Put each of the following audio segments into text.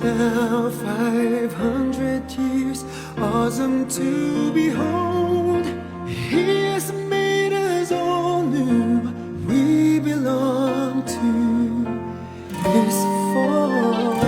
past now 500 years, awesome to behold. He has made us all new. We belong to His fold.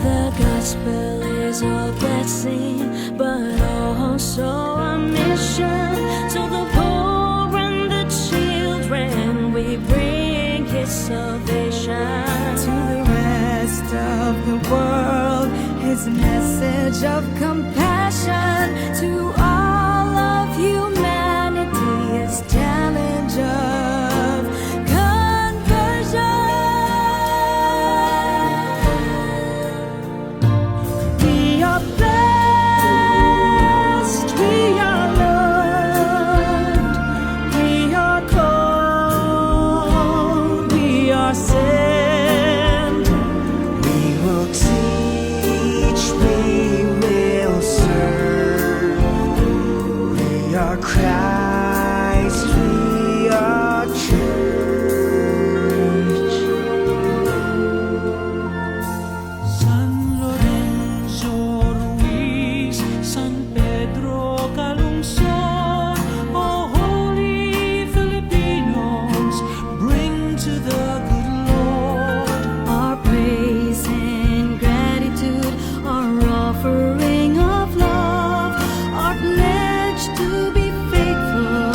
The gospel is a blessing, but also a mission. To the poor and the children, we bring His salvation. To the rest of the world, His message of compassion. To all of humanity, His challenge of conversion. We are blessed, we are loved, we are called, we are sent. We will teach, we will serve. We are Christ, we are church. San Lorenzo Ruiz, San Pedro Calungsod, oh holy Filipinos, bring to the good Lord Our praise and gratitude, our offering of love, our pledge to be faithful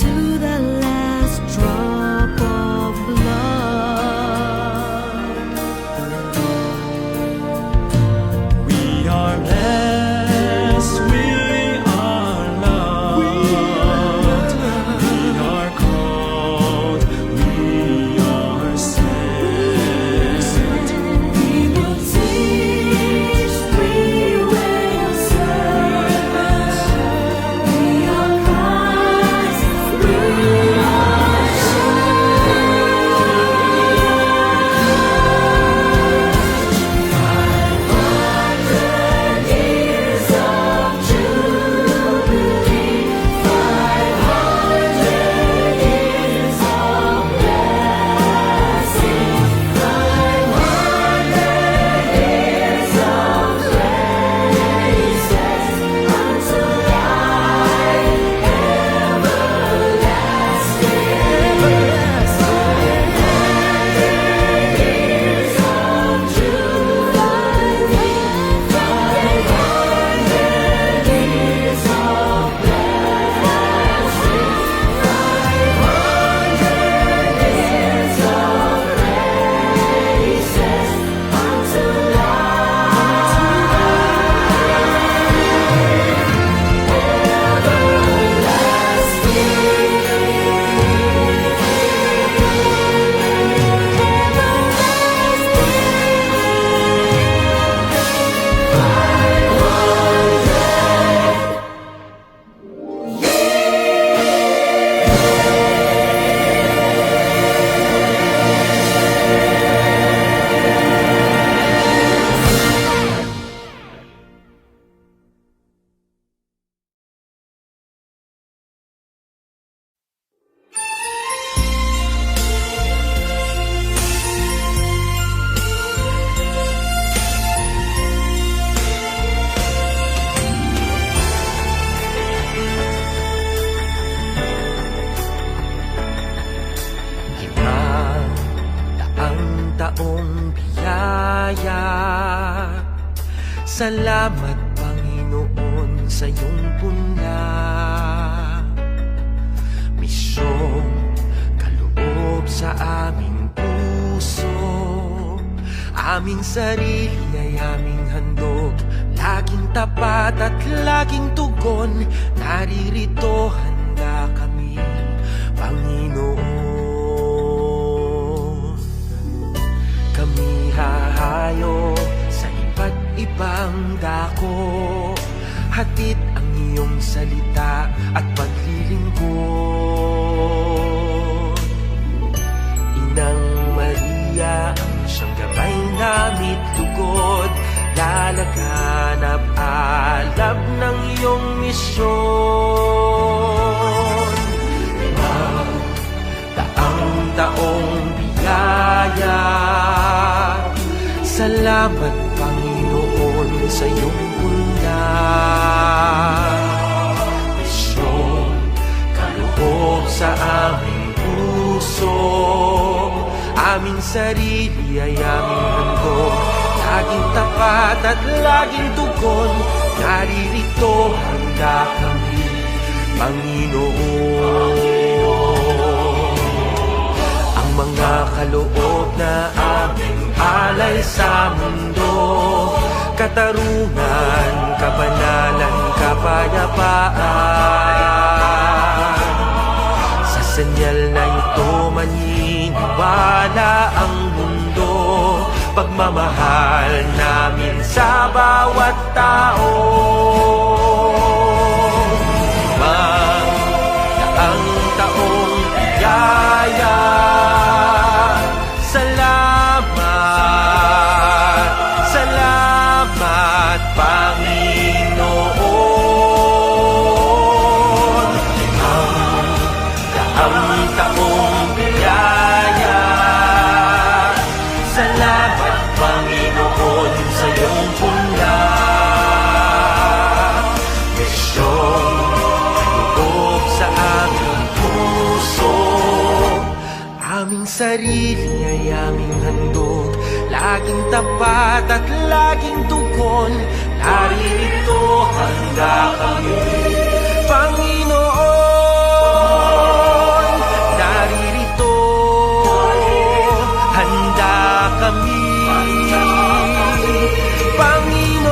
to the last drop of blood. We are blessed, we are loved, we are called, we are sent. We will teach, we will serve. We are Christ, we are years of jubilee, 500 years of blessing, 500 years of praises unto life everlasting. 500 years of jubilee, 500 years of blessing, 500 years of praises unto Daang taong biyaya. Salamat Panginoon sa iyong puna. Misyong kaloob sa aming puso, aming sarili ay aming handog. Laging tapat at laging tugon, naririto handa kami, Panginoon. Kami hahayo sa iba't ibang dako, hatid ang iyong salita at paglilingkod. Inang Maria ang siyang gabay namit lugod, lalaganap ala kalab ng iyong misyon. Taong biyaya, salamat Panginoon sa iyong pundar. Misyon, kaloob sa aming puso, aming sarili ay aming handog, laging tapat at laging tugon, naririto handa kami, Panginoon. Ang mga kaloob na aming alay sa mundo, katarungan, kabanalan, kapayapaan. Sa senyal na ito maniniwala ang mundo, pagmamahal namin sa bawat tao. Ang taong biyaya, salamat, salamat Panginoon. Ang taong biyaya, salamat Panginoon sa iyong pundar. Misyon, kaloob sa aming puso, aming sarili ay aming handog, laging tapat at laging tugon, naririto handa kami, Panginoon. Naririto handa kami, Panginoon.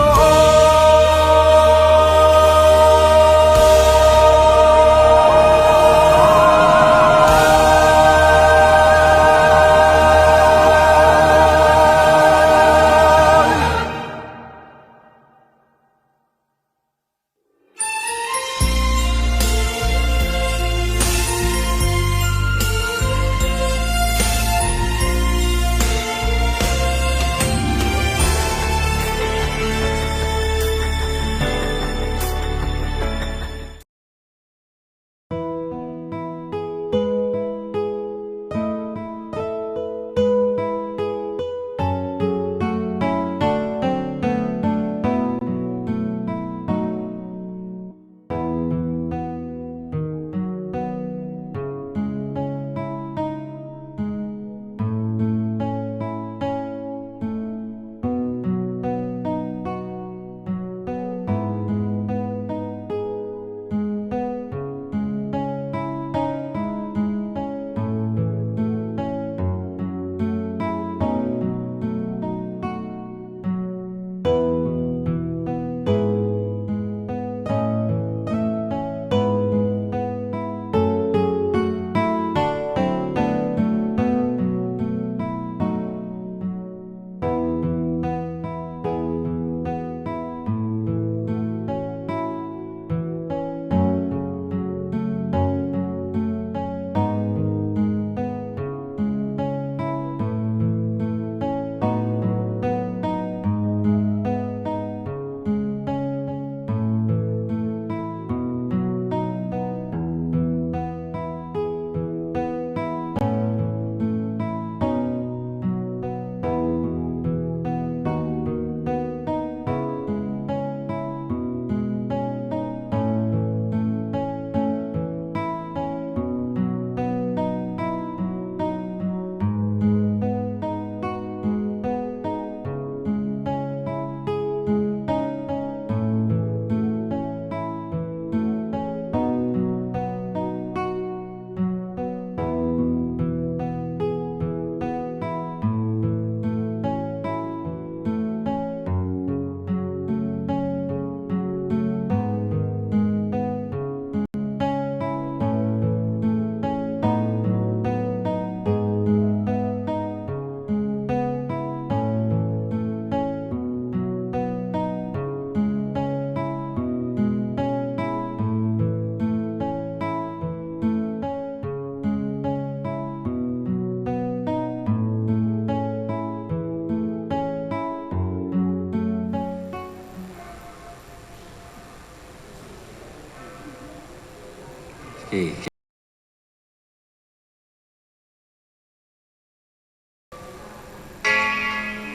Okay.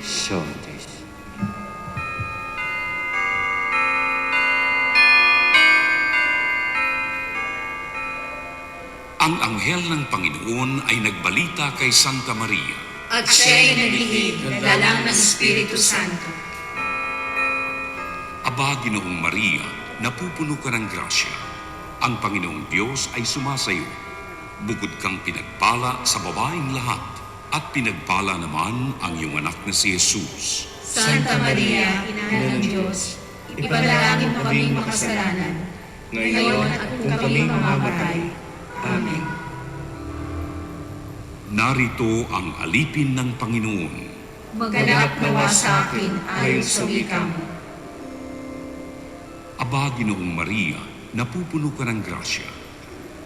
So, this. Ang anghel ng Panginoon ay nagbalita kay Santa Maria. At siya'y naglihid ng dalang ng Espiritu Santo. Aba, Ginoong Maria, napupuno ka ng grasya. Ang Panginoong Diyos ay sumasayo. Bukod kang pinagpala sa babaeng lahat, at pinagpala naman ang iyong anak na si Jesus. Santa Maria, Ina ng Diyos, ipanalangin mo kaming makasalanan, ngayon at kung kami mamamatay. Amen. Narito ang alipin ng Panginoon. Maganap nawa sa akin ayon sa wika mo. Aba, Ginoong Maria, napupuno ka ng grasya.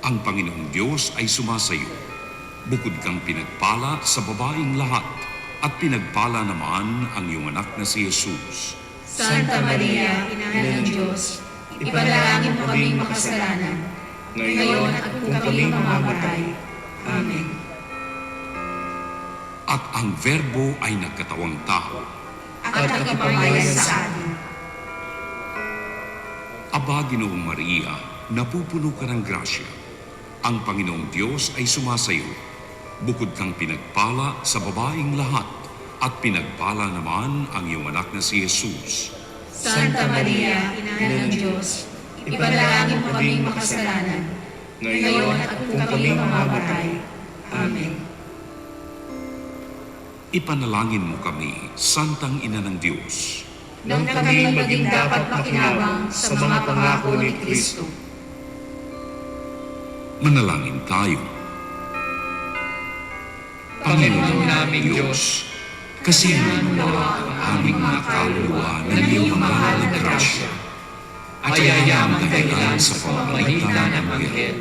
Ang Panginoong Diyos ay sumasayo. Bukod kang pinagpala sa babaeng lahat, at pinagpala naman ang iyong anak na si Jesus. Santa Maria, Ina ng Diyos, ipanalangin mo kaming makasalanan, ngayon at kung kami mamamatay. Amen. At ang Verbo ay nagkatawang tao. At nagpamayan sa atin. Aba, Ginoong Maria, napupuno ka ng grasya. Ang Panginoong Diyos ay sumasayo. Bukod kang pinagpala sa babaeng lahat, at pinagpala naman ang iyong anak na si Jesus. Santa Maria, Ina ng Diyos, ipanalangin mo kaming makasalanan, ngayon at kung kami mamamatay. Amen. Ipanalangin mo kami, Santang Ina ng Diyos. Nang kami maging dapat makinabang sa mga pangako ni Kristo. Manalangin tayo. Panginoon naming Diyos, kasihan mo nawa ang aming mga kaluluwa ng iyong mahal na grasya. At ayayang dahilan sa pamamagitan ng Anghel,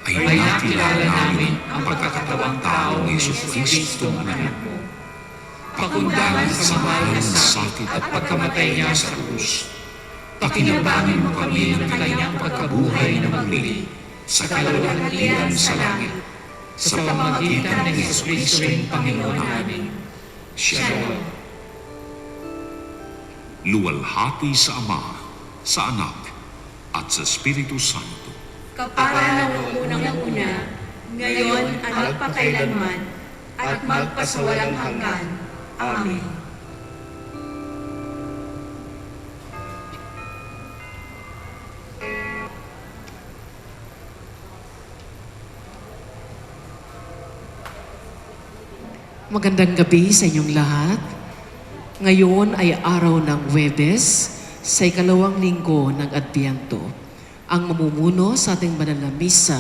ay nakilala namin ang pagkakatawang tao ng Yesus Kristo ang anak mo. Pakundangan sa mahal na sakit at pagkamatay niya sa krus. Pakinabangin mo kami ng kanyang pagkabuhay na muli sa kaluwalhatian sa langit. Sa pamamagitan ng Yesus Kristo'y Panginoon namin. Shalom. Luwalhati sa Ama, sa Anak, at sa Espiritu Santo. Kapara ng unang-una, ngayon at magpakailanman, at magpasawalang hanggan. Amen. Magandang gabi sa inyong lahat. Ngayon ay araw ng Huwebes, sa ikalawang linggo ng Adbiento. Ang mamumuno sa ating banal na misa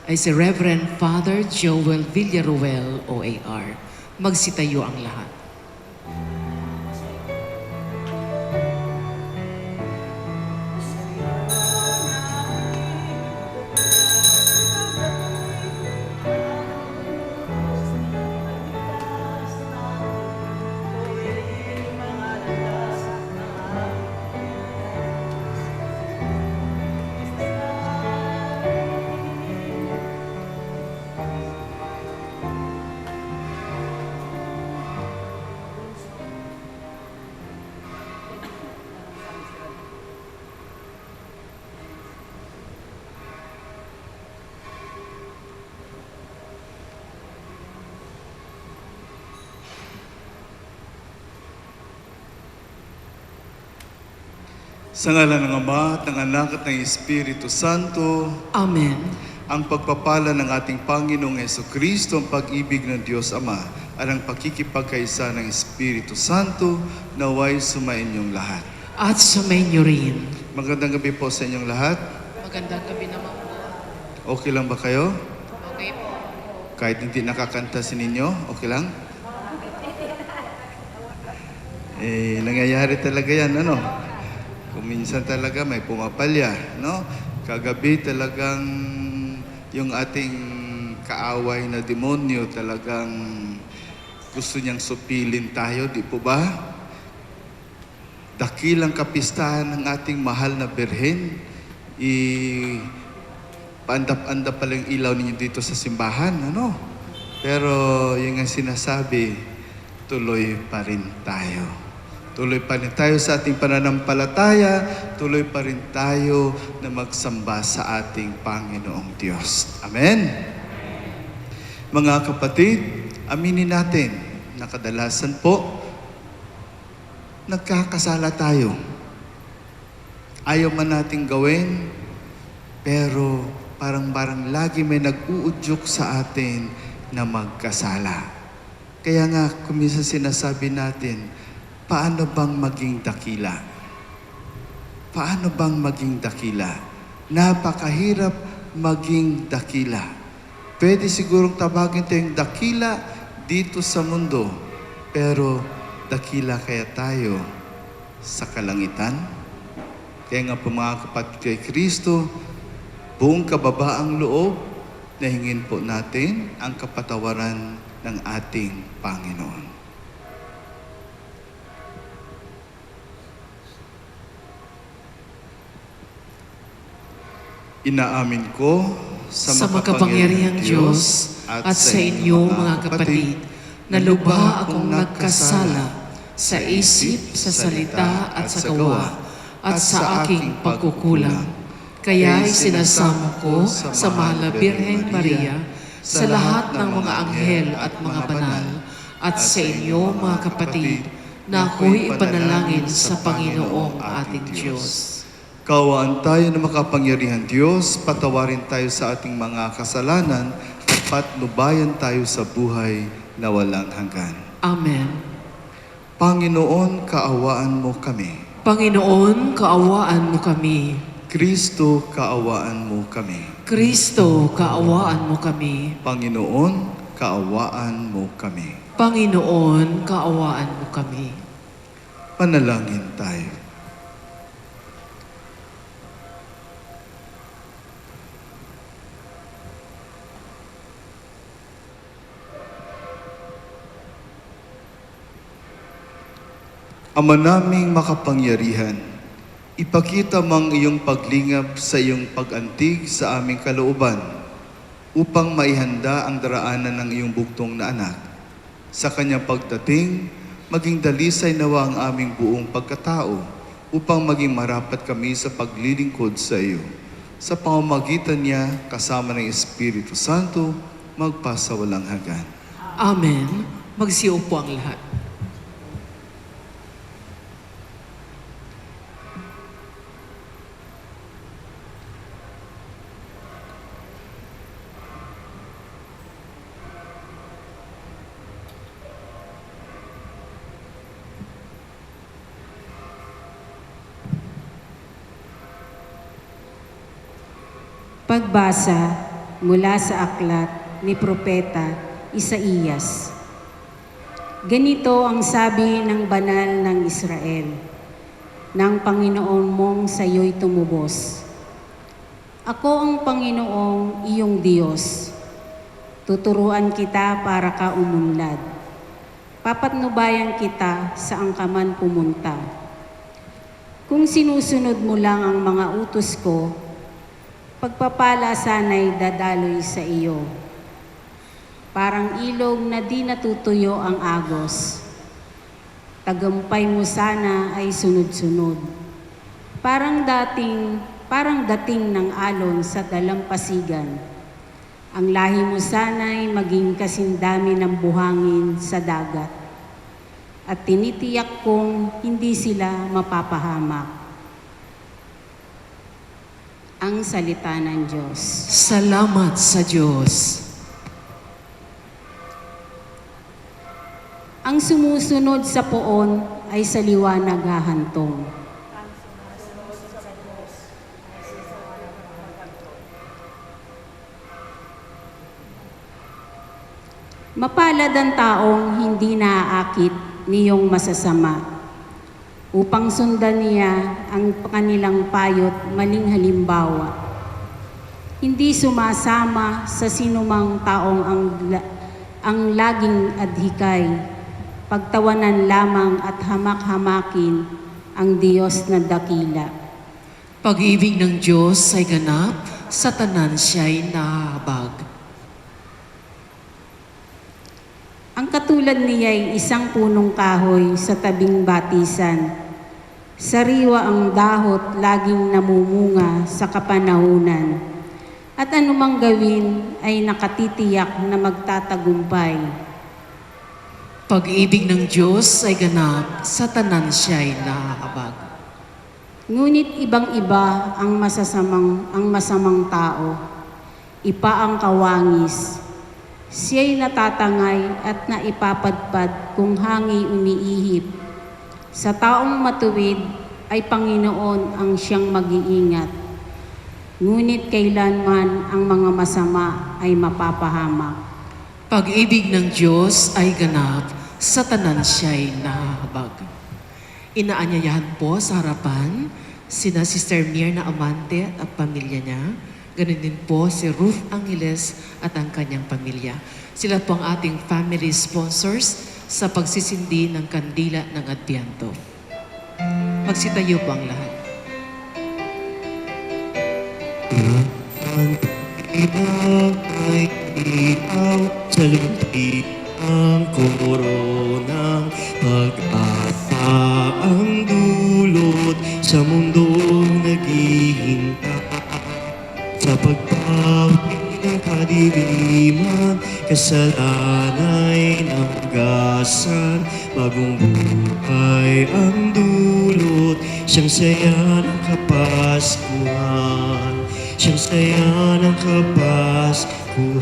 ay si Reverend Father Joel Villaruel, OAR. Magsitayo ang lahat. Sa ngalan ng Ama at ng Anak at ng Espiritu Santo, Amen. ang pagpapala ng ating Panginoong Jesucristo, ang pag-ibig ng Diyos Ama, at ang pakikipagkaisa ng Espiritu Santo, naway sumainyong lahat. At sumainyo rin. Magandang gabi po sa inyong lahat. Magandang gabi naman po. Okay lang ba kayo? Okay po. Kahit hindi nakakanta si ninyo, okay lang? Nangyayari talaga yan, ano? Kung minsan talaga may pumapalya, no? Kagabi talagang yung ating kaaway na demonyo talagang gusto niyang supilin tayo, di po ba? Dakilang kapistahan ng ating mahal na Birhen, paandap-andap pala yung ilaw ninyo dito sa simbahan, ano? Pero yung nga sinasabi, tuloy pa rin tayo. Tuloy pa rin tayo sa ating pananampalataya, tuloy pa rin tayo na magsamba sa ating Panginoong Diyos. Amen? Mga kapatid, aminin natin na kadalasan po, nagkakasala tayo. Ayaw man nating gawin, pero parang lagi may nag-uudyok sa atin na magkasala. Kaya nga, kuminsan sinasabi natin, paano bang maging dakila? Paano bang maging dakila? Napakahirap maging dakila. Pwede sigurong tawagin tayong dakila dito sa mundo, pero dakila kaya tayo sa kalangitan? Kaya nga po mga kapatid kay Kristo, buong kababaang loob, nahingin po natin ang kapatawaran ng ating Panginoon. Inaamin ko sa makapangyarihang Diyos at sa inyo mga kapatid, na lubha akong nagkasala sa isip, sa salita at sa gawa, at sa aking pagkukulang. Kaya'y sinasamo ko sa mahal na Birhen Maria, sa lahat ng mga anghel at mga banal, at sa inyo mga kapatid, na ako'y ipanalangin sa Panginoong ating Diyos. Kaawaan tayo na makapangyarihan Diyos, patawarin tayo sa ating mga kasalanan, at patnubayan tayo sa buhay na walang hanggan. Amen. Panginoon, kaawaan mo kami. Panginoon, kaawaan mo kami. Kristo, kaawaan mo kami. Kristo, kaawaan mo kami. Panginoon, kaawaan mo kami. Panginoon, kaawaan mo kami. Panalangin tayo. Ama naming makapangyarihan, ipakita mang iyong paglingap sa iyong pag-antig sa aming kalooban upang maihanda ang daraanan ng iyong bugtong na anak. Sa kanyang pagdating, maging dalisay nawa ang aming buong pagkatao upang maging marapat kami sa paglilingkod sa iyo. Sa pamamagitan niya, kasama ng Espiritu Santo, magpasawalang hanggan. Amen. Magsiupo ang lahat. Pagbasa mula sa aklat ni Propeta Isaías. Ganito ang sabi ng banal ng Israel, ng Panginoon mong sayo'y tumubos. Ako ang Panginoong iyong Diyos. Tuturuan kita para ka umunlad. Papatnubayan kita saan ka man pumunta. Kung sinusunod mo lang ang mga utos ko, pagpapala sana'y dadaloy sa iyo. Parang ilog na di natutuyo ang agos. Tagumpay mo sana ay sunod-sunod. Parang dating ng alon sa dalampasigan. Ang lahi mo sana'y maging kasindami ng buhangin sa dagat. At tinitiyak kong hindi sila mapapahamak. Ang salita ng Diyos. Salamat sa Diyos. Ang sumusunod sa poon ay sa liwanag hahantong. Mapalad ang taong hindi naaakit niyong masasama, upang sundan niya ang kanilang payot maling halimbawa. Hindi sumasama sa sinumang taong ang laging adhikay, pagtawanan lamang at hamak-hamakin ang Diyos na dakila. Pag-ibig ng Diyos ay ganap sa tanan siya'y nahabag. Ang katulad niya ay isang punong kahoy sa tabing batisan. Sariwa ang dahot, laging namumunga sa kapanahunan. At anumang gawin ay nakatitiyak na magtatagumpay. Pag-ibig ng Diyos ay ganap, sa tanan siya'y nahabag. Ngunit ibang-iba ang masamang tao. Ipa ang kawangis. Siya'y natatangay at naipapadpad kung hangi umiihip. Sa taong matuwid ay Panginoon ang siyang mag-iingat. Ngunit kailanman ang mga masama ay mapapahamak. Pag-ibig ng Diyos ay ganap, sa tanan siya'y nahabag. Inaanyayahan po sa harapan sina Sister Mirna Amante at pamilya niya. Ganun din po si Ruth Angeles at ang kanyang pamilya. Sila po ang ating family sponsors sa pagsisindi ng kandila ng Adbianto. Magsitayo po ang lahat. Ay ikaw sa lupi ang koronang pag-asa ang dulot sa mundong naghihintay sa pagpapit ng kadiliman kasalanay ng gasan bagong buhay ang dulot siyang saya ng kapaskuhan siyang saya ng kapaskuhan.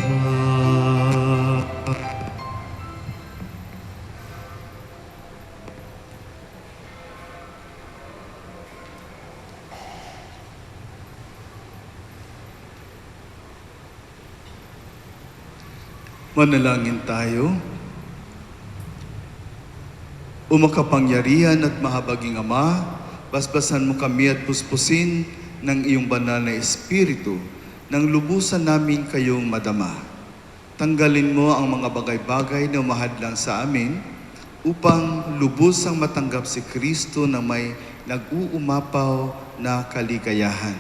Manalangin tayo. O makapangyarihan at mahabaging Ama, basbasan mo kami at puspusin ng iyong banal na Espiritu nang lubusan namin kayong madama. Tanggalin mo ang mga bagay-bagay na umahadlang sa amin upang lubusang matanggap si Kristo na may nag-uumapaw na kaligayahan.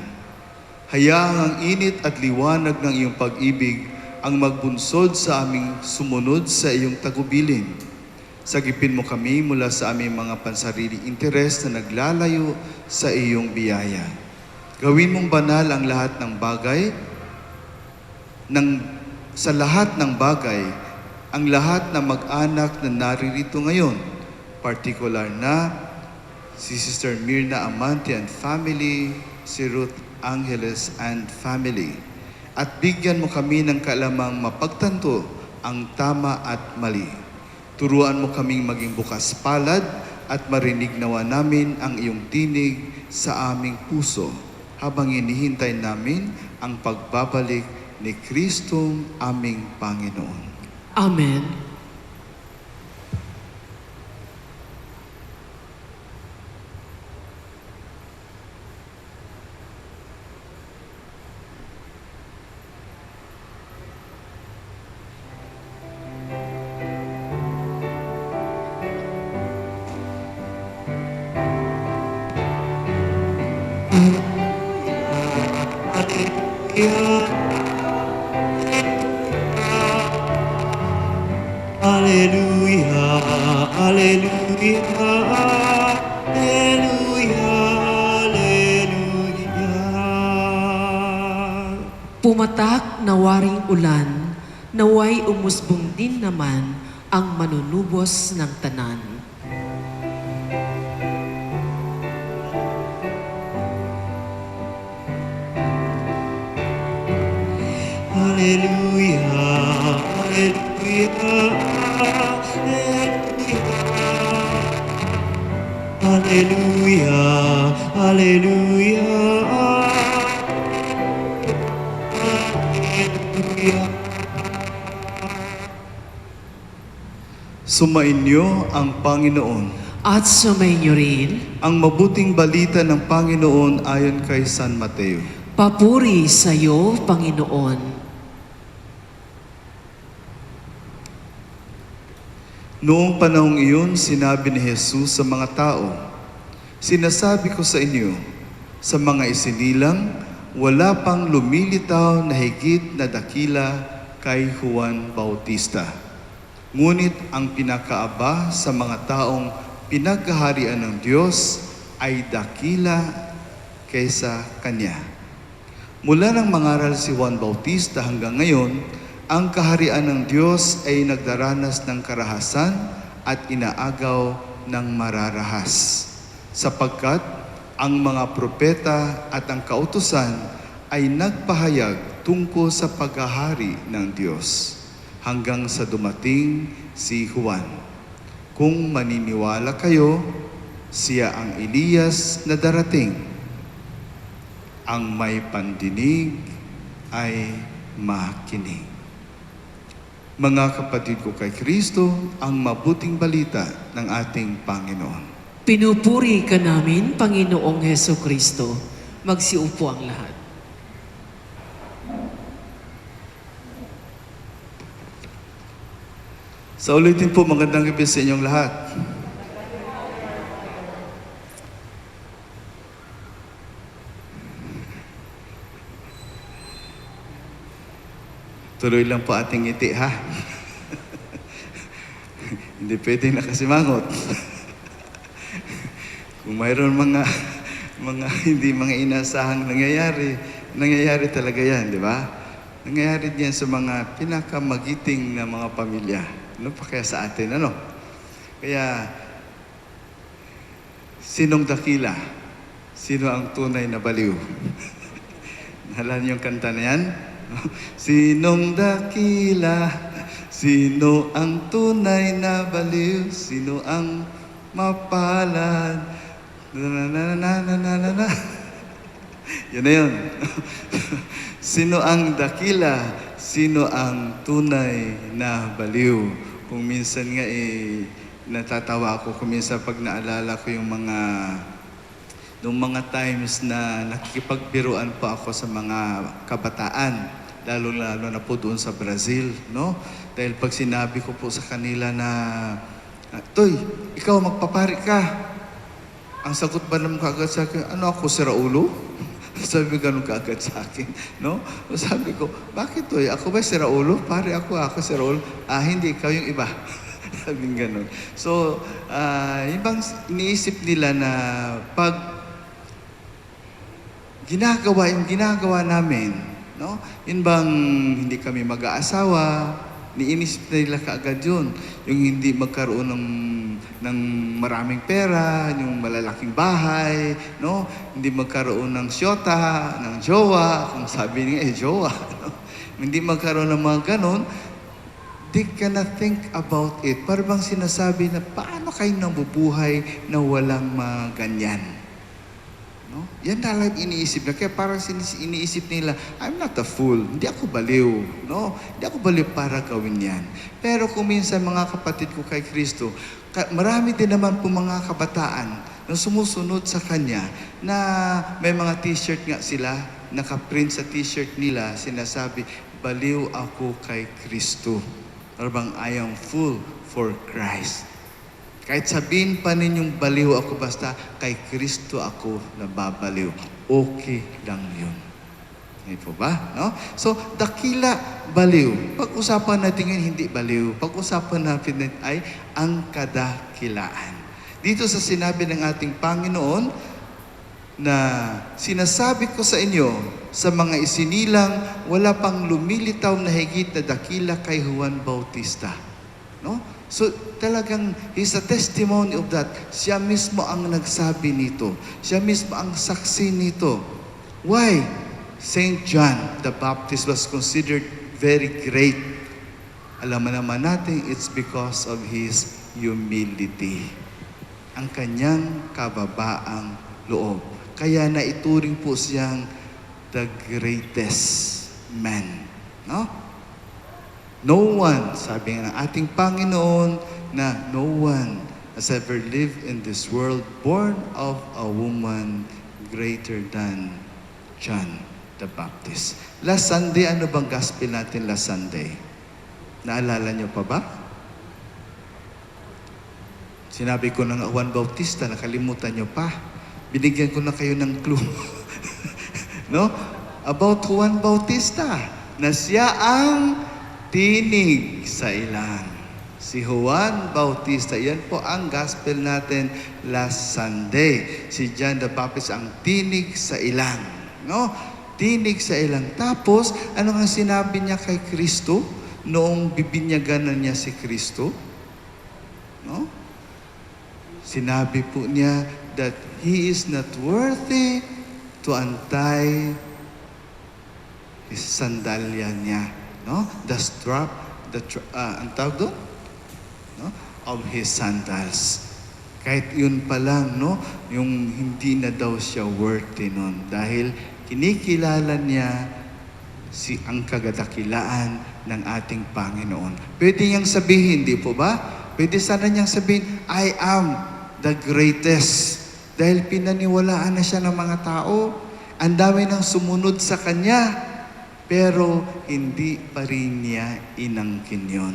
Hayaang ang init at liwanag ng iyong pag-ibig ang magbunsod sa aming sumunod sa iyong tagubilin. Sagipin mo kami mula sa aming mga pansariling interes na naglalayo sa iyong biyaya. Gawin mong banal ang lahat ng bagay, sa lahat ng bagay, ang lahat ng mag-anak na naririto ngayon, partikular na si Sister Mirna Amante and family, si Ruth Angeles and family. At bigyan mo kami ng kaalamang mapagtanto ang tama at mali. Turuan mo kaming maging bukas palad at marinig nawa namin ang iyong tinig sa aming puso habang inihintay namin ang pagbabalik ni Kristong aming Panginoon. Amen. Hallelujah, hallelujah, hallelujah, hallelujah. Pumatak na waring ulan, naway umusbong din naman ang manunubos ng tanan. Hallelujah, hallelujah, hallelujah, hallelujah, hallelujah. Sumainyo ang Panginoon. At sumainyo rin, Ang mabuting balita ng Panginoon ayon kay San Mateo. papuri sa iyo, Panginoon. Noong panahong iyon, sinabi ni Jesus sa mga tao, "Sinasabi ko sa inyo, sa mga isinilang, wala pang lumilitaw na higit na dakila kay Juan Bautista. Ngunit ang pinakaaba sa mga taong pinaghaharian ng Diyos ay dakila kaysa kanya. Mula nang mangaral si Juan Bautista hanggang ngayon, ang kaharian ng Diyos ay nagdaranas ng karahasan at inaagaw ng mararahas. Sapagkat ang mga propeta at ang kautusan ay nagpahayag tungkol sa paghahari ng Diyos hanggang sa dumating si Juan. Kung maniniwala kayo, siya ang Elias na darating. Ang may pandinig ay makinig. Mga kapatid ko kay Kristo, ang mabuting balita ng ating Panginoon. Pinupuri ka namin, Panginoong Heso Kristo. Magsiupo ang lahat. Sa ulitin po, magandang gabi sa inyong lahat. Tuloy lang po ating ngiti, ha? Hindi pwede nakasimangot. Kung mayroon mga hindi mga inasahang nangyayari talaga yan, di ba? Nangyayari diyan sa mga pinakamagiting na mga pamilya. Ano pa kaya sa atin, ano? Kaya, sinong dakila? Sino ang tunay na baliw? Nahalaan niyo yung kanta na yan? Sinong dakila? Sino ang tunay na baliw? Sino ang mapalad? Na. Yun na yun. Sino ang dakila? Sino ang tunay na baliw? Kung minsan nga natatawa ako kung minsan pag naalala ko yung noong mga times na nakikipagbiruan po ako sa mga kabataan, lalo-lalo na po doon sa Brazil, no? Dahil pag sinabi ko po sa kanila na, Toy, ikaw magpapari ka. Ang sagot ba naman kaagad sa akin, ano ako, si Raulo? Sabi ganun kaagad sa akin, no? Sabi ko, bakit Toy? Ako ba si Raulo? Pare ako si Raulo. Hindi, ikaw yung iba. Sabi ganun. So, yung bang iniisip nila na pag yung ginagawa namin, no? Yun bang hindi kami mag-aasawa, niinisip nila kaagad yun. Yung hindi magkaroon ng maraming pera, yung malalaking bahay, no? Hindi magkaroon ng syota, ng jowa, kung sabi niya, jowa. No? Hindi magkaroon ng mga ganon, they cannot think about it. Parang bang sinasabi na, paano kayo nabubuhay na walang mga ganyan? No? Yan talagang iniisip na. Kaya parang iniisip nila, I'm not a fool. Hindi ako baliw. No? Hindi ako baliw para gawin yan. Pero kung minsan mga kapatid ko kay Kristo, marami din naman po mga kabataan na sumusunod sa Kanya na may mga t-shirt nga sila, nakaprint sa t-shirt nila, sinasabi, baliw ako kay Kristo. Or bang I am full for Christ. Kahit sabihin pa ninyong baliw ako, basta kay Kristo ako nababaliw. Okay lang yun. Hindi po ba? No? So, dakila, baliw. Pag-usapan natin yun, hindi baliw. Pag-usapan natin ay ang kadakilaan. Dito sa sinabi ng ating Panginoon, na sinasabi ko sa inyo, sa mga isinilang, wala pang lumilitaw na higit na dakila kay Juan Bautista. No? So, talagang, he's a testimony of that. Siya mismo ang nagsabi nito. Siya mismo ang saksi nito. Why? Saint John the Baptist was considered very great. Alam naman natin, it's because of his humility. Ang kanyang kababaang loob. Kaya naituring po siyang the greatest man. No? No one, sabi ng ating Panginoon, na no one has ever lived in this world born of a woman greater than John the Baptist. Last Sunday, ano bang gospel natin last Sunday? Naalala niyo pa ba? Sinabi ko ng Juan Bautista, nakalimutan niyo pa. Binigyan ko na kayo ng clue. No? about Juan Bautista na siya ang tinig sa ilang. Si Juan Bautista, yan po ang gospel natin last Sunday. Si John the Baptist ang tinig sa ilang. No? Tinig sa ilang. Tapos, ano nga sinabi niya kay Kristo noong bibinyagan na niya si Kristo? No? Sinabi po niya that he is not worthy to untie his sandalya niya. No? The strap, ang tawag doon? No? Of his sandals. Kahit yun pa lang, no? Yung hindi na daw siya worthy nun. Dahil kinikilala niya ang kagadakilaan ng ating Panginoon. Pwede niyang sabihin, di po ba? Pwede sana niyang sabihin, I am the greatest. Dahil pinaniwalaan na siya ng mga tao. Ang dami nang sumunod sa kanya. Pero hindi pa rin niya inangkin yun.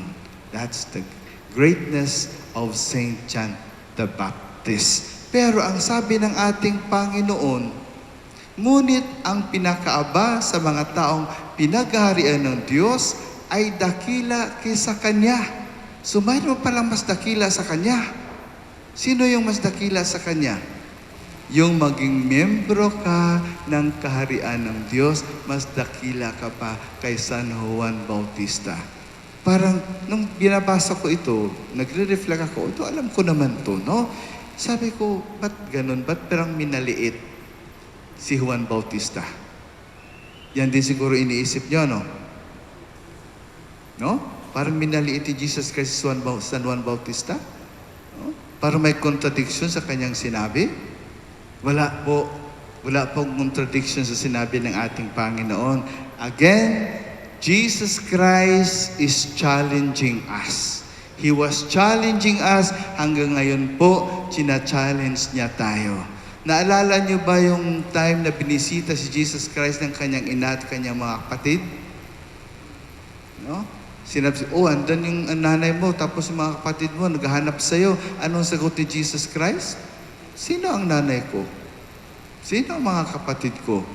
That's the greatness of Saint John the Baptist. Pero ang sabi ng ating Panginoon, ngunit ang pinakaaba sa mga taong pinaghaharian ng Diyos ay dakila kaysa Kanya. So mayroon palang mas dakila sa Kanya. Sino yung mas dakila sa Kanya? Yung maging membro ka ng kaharian ng Diyos, mas dakila ka pa kay San Juan Bautista. Parang, nung binabasa ko ito, nagre-reflect ako, ito alam ko naman to, no? Sabi ko, ba't ganun? Ba't parang minaliit si Juan Bautista? Yan din siguro iniisip niyo, no? No? Parang minaliit ni Jesus Christ si San Juan Bautista? No? Parang may contradiction sa kanyang sinabi? Wala po. Wala pong contradiction sa sinabi ng ating Panginoon. Again, Jesus Christ is challenging us. He was challenging us. Hanggang ngayon po, china-challenge niya tayo. Naalala niyo ba yung time na binisita si Jesus Christ ng kanyang ina at kanyang mga kapatid? No? Sinabi, andan yung nanay mo, tapos yung mga kapatid mo, naghahanap sa'yo. Anong sagot ni Jesus Christ? Sino ang nanay ko? Sino ang mga kapatid ko?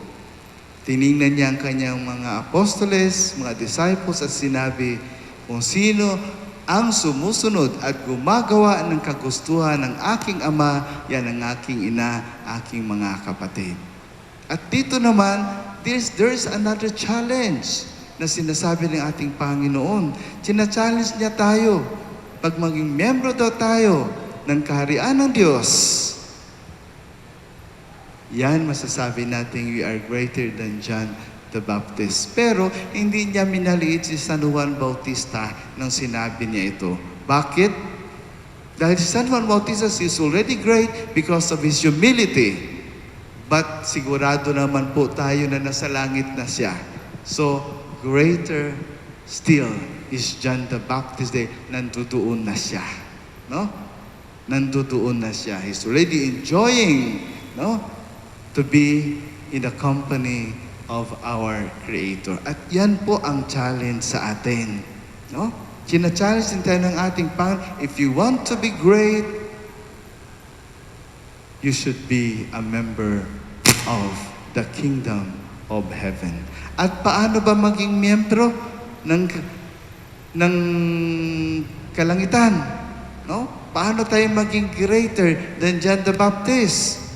Tiningnan niya ang kanyang mga apostoles, mga disciples at sinabi, kung sino ang sumusunod at gumagawa ng kagustuhan ng aking ama, yan ang aking ina, aking mga kapatid. At dito naman, there's another challenge na sinasabi ng ating Panginoon. Sina-challenge niya tayo. Pag maging membro daw tayo ng kaharian ng Diyos, yan masasabi natin we are greater than John the Baptist. Pero hindi niya minaliit si San Juan Bautista nang sinabi niya ito. Bakit? Dahil si San Juan Bautista is already great because of his humility. But sigurado naman po tayo na nasa langit na siya. So, greater still is John the Baptist. Nandoon na siya. No? Nandoon na siya. He's already enjoying, no? To be in the company of our Creator. At yan po ang challenge sa atin. No? China-challenge din tayo ng ating Panginoon, if you want to be great, you should be a member of the kingdom of heaven. At paano ba maging miyembro ng kalangitan? No? Paano tayo maging greater than John the Baptist?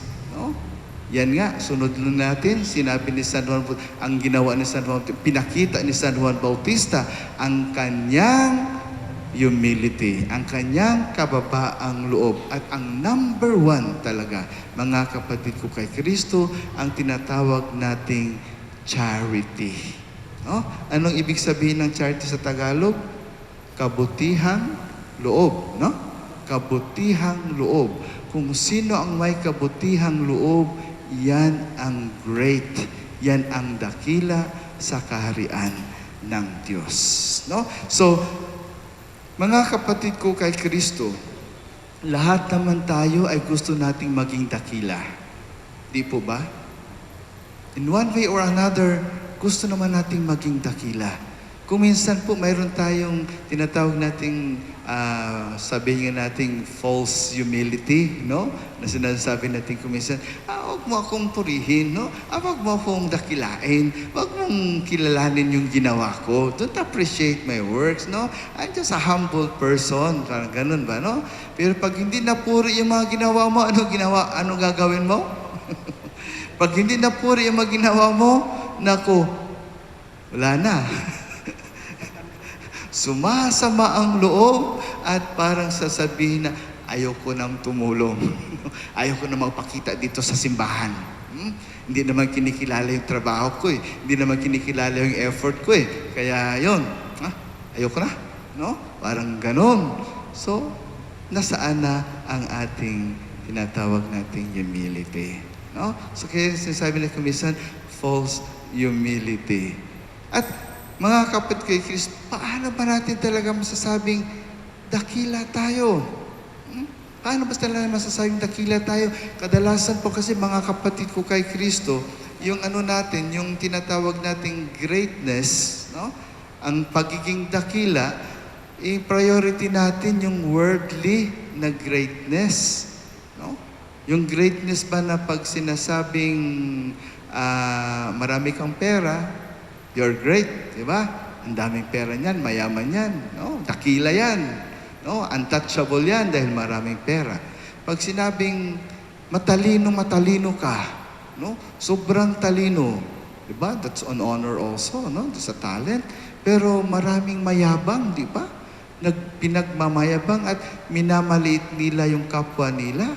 Yan nga, sunod na natin, sinabi ni San Juan, ang ginawa ni San Juan, pinakita ni San Juan Bautista, ang kanyang humility, ang kanyang kababaang loob. At ang number one talaga, mga kapatid ko kay Kristo, ang tinatawag nating charity. No? Anong ibig sabihin ng charity sa Tagalog? Kabutihang loob. No? Kabutihang loob. Kung sino ang may kabutihang loob, yan ang great, yan ang dakila sa kaharian ng Diyos. No? So, mga kapatid ko kay Kristo, lahat naman tayo ay gusto nating maging dakila. Di po ba? In one way or another, gusto naman nating maging dakila. Kung minsan po mayroon tayong tinatawag nating sabihin nating false humility, no? Na sinasabi natin kung minsan, huwag mo akong purihin, no? Huwag mo akong dakilain, huwag mong kilalanin yung ginawa ko. Don't appreciate my works, no? I'm just a humble person. Parang ganun ba, no? Pero pag hindi napuri yung mga ginawa mo, ano gagawin mo? Pag hindi napuri yung mga ginawa mo, naku, wala na. Sumasama ang loob at parang sasabihin na ayoko nang tumulong. Ayoko na magpakita dito sa simbahan. Hindi naman kinikilala yung trabaho ko eh. Hindi naman kinikilala yung effort ko eh. Kaya yun, ayoko na. No? Parang ganon. So, nasaan na ang ating tinatawag nating humility? No? So, kaya sinasabi na kumisan, false humility. At mga kapatid kay Kristo, paano ba natin talaga masasabing dakila tayo? Paano ba talaga masasabing dakila tayo? Kadalasan po kasi mga kapatid ko kay Kristo, yung natin, yung tinatawag nating greatness, no? Ang pagiging dakila, priority natin yung worldly na greatness. No? Yung greatness ba na pag sinasabing marami kang pera, you're great, di ba? Ang daming pera niyan, mayaman yan, no? Dakila yan, no? Untouchable yan dahil maraming pera. Pag sinabing matalino ka, no? Sobrang talino, di ba? That's an honor also, no? That's a talent. Pero maraming mayabang, di ba? Pinagmamayabang at minamaliit nila yung kapwa nila.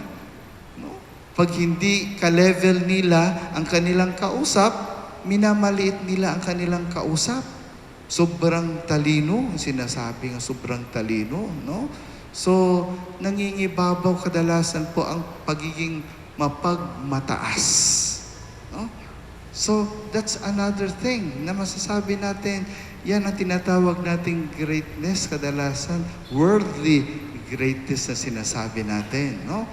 No? Pag hindi ka-level nila ang kanilang kausap, minamaliit nila ang kanilang kausap. Sobrang talino, sinasabi nga sobrang talino, no? So, nangingibabaw kadalasan po ang pagiging mapagmataas. No? So, that's another thing na masasabi natin, yan ang tinatawag nating greatness kadalasan, worldly greatness na sinasabi natin, no?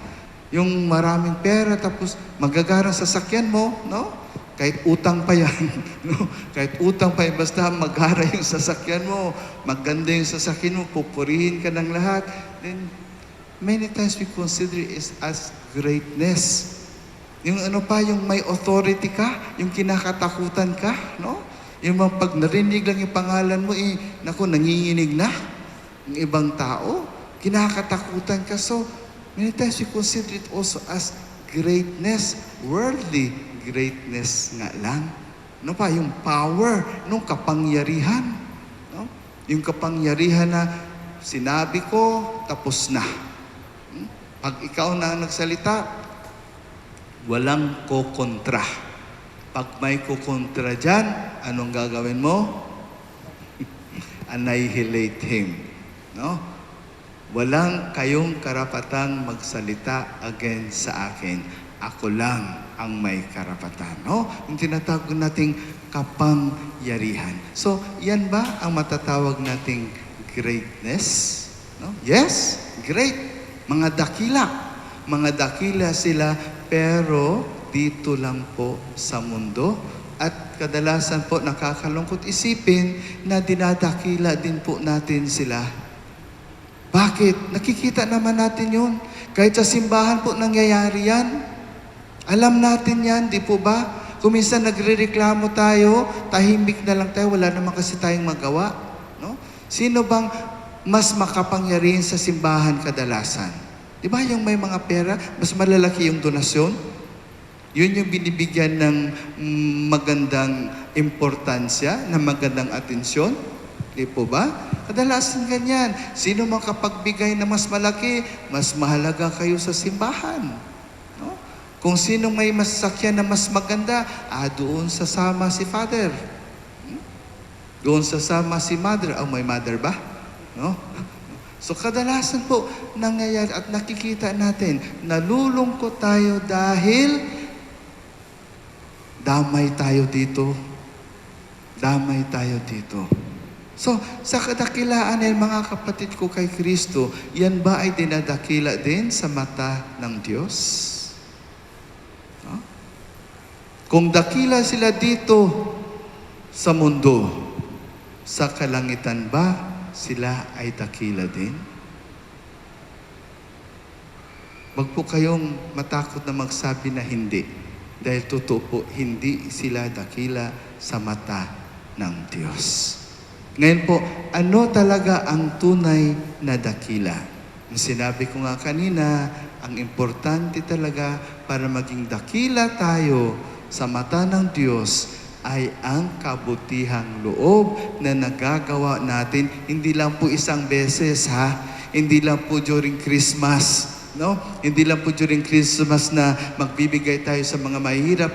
Yung maraming pera tapos magagarang sasakyan mo, no? Kahit utang pa yan, no? Kahit utang pa yan, basta maghara yung sasakyan mo, maganda yung sasakyan mo, pupurihin ka ng lahat, then many times we consider it as greatness. Yung yung may authority ka, yung kinakatakutan ka, no? Yung pag narinig lang yung pangalan mo, naku, nanginginig na yung ibang tao, kinakatakutan ka. So, many times we consider it also as greatness, worldly greatness nga lang. Ano pa? Yung power, nung kapangyarihan. No? Yung kapangyarihan na sinabi ko, tapos na. Pag ikaw na nagsalita, walang kokontra. Pag may kokontra dyan, anong gagawin mo? Annihilate him. No? Walang kayong karapatang magsalita against sa akin. Ako lang ang may karapatan. No? Yung tinatawag nating kapangyarihan. So, yan ba ang matatawag nating greatness? No? Yes, great. Mga dakila. Mga dakila sila, pero dito lang po sa mundo. At kadalasan po nakakalungkot isipin na dinadakila din po natin sila. Bakit? Nakikita naman natin yun. Kahit sa simbahan po nangyayari yan. Alam natin yan, di po ba? Kung minsan nagre-reklamo tayo, tahimik na lang tayo, wala naman kasi tayong magawa. No? Sino bang mas makapangyarihan sa simbahan kadalasan? Di ba yung may mga pera, mas malalaki yung donasyon? Yun yung binibigyan ng magandang importansya, ng magandang atensyon? Di po ba? Kadalasan ganyan. Sino makapagbigay na mas malaki, mas mahalaga kayo sa simbahan. Kung sino may masasakyan na mas maganda, doon sasama si Father. Doon sasama si Mother. May Mother ba? No? So kadalasan po nangyayari at nakikita natin, nalulungkot tayo dahil damay tayo dito. Damay tayo dito. So, sa kadakilaan ng mga kapatid ko kay Kristo, yan ba ay dinadakila din sa mata ng Diyos? Kung dakila sila dito sa mundo, sa kalangitan ba sila ay dakila din? Wag po kayong matakot na magsabi na hindi. Dahil totoo po, hindi sila dakila sa mata ng Diyos. Ngayon po, ano talaga ang tunay na dakila? Ang sinabi ko nga kanina, ang importante talaga para maging dakila tayo sa mata ng Diyos ay ang kabutihang loob na nagagawa natin. Hindi lang po isang beses, ha? Hindi lang po during Christmas. No? Hindi lang po during Christmas na magbibigay tayo sa mga mahihirap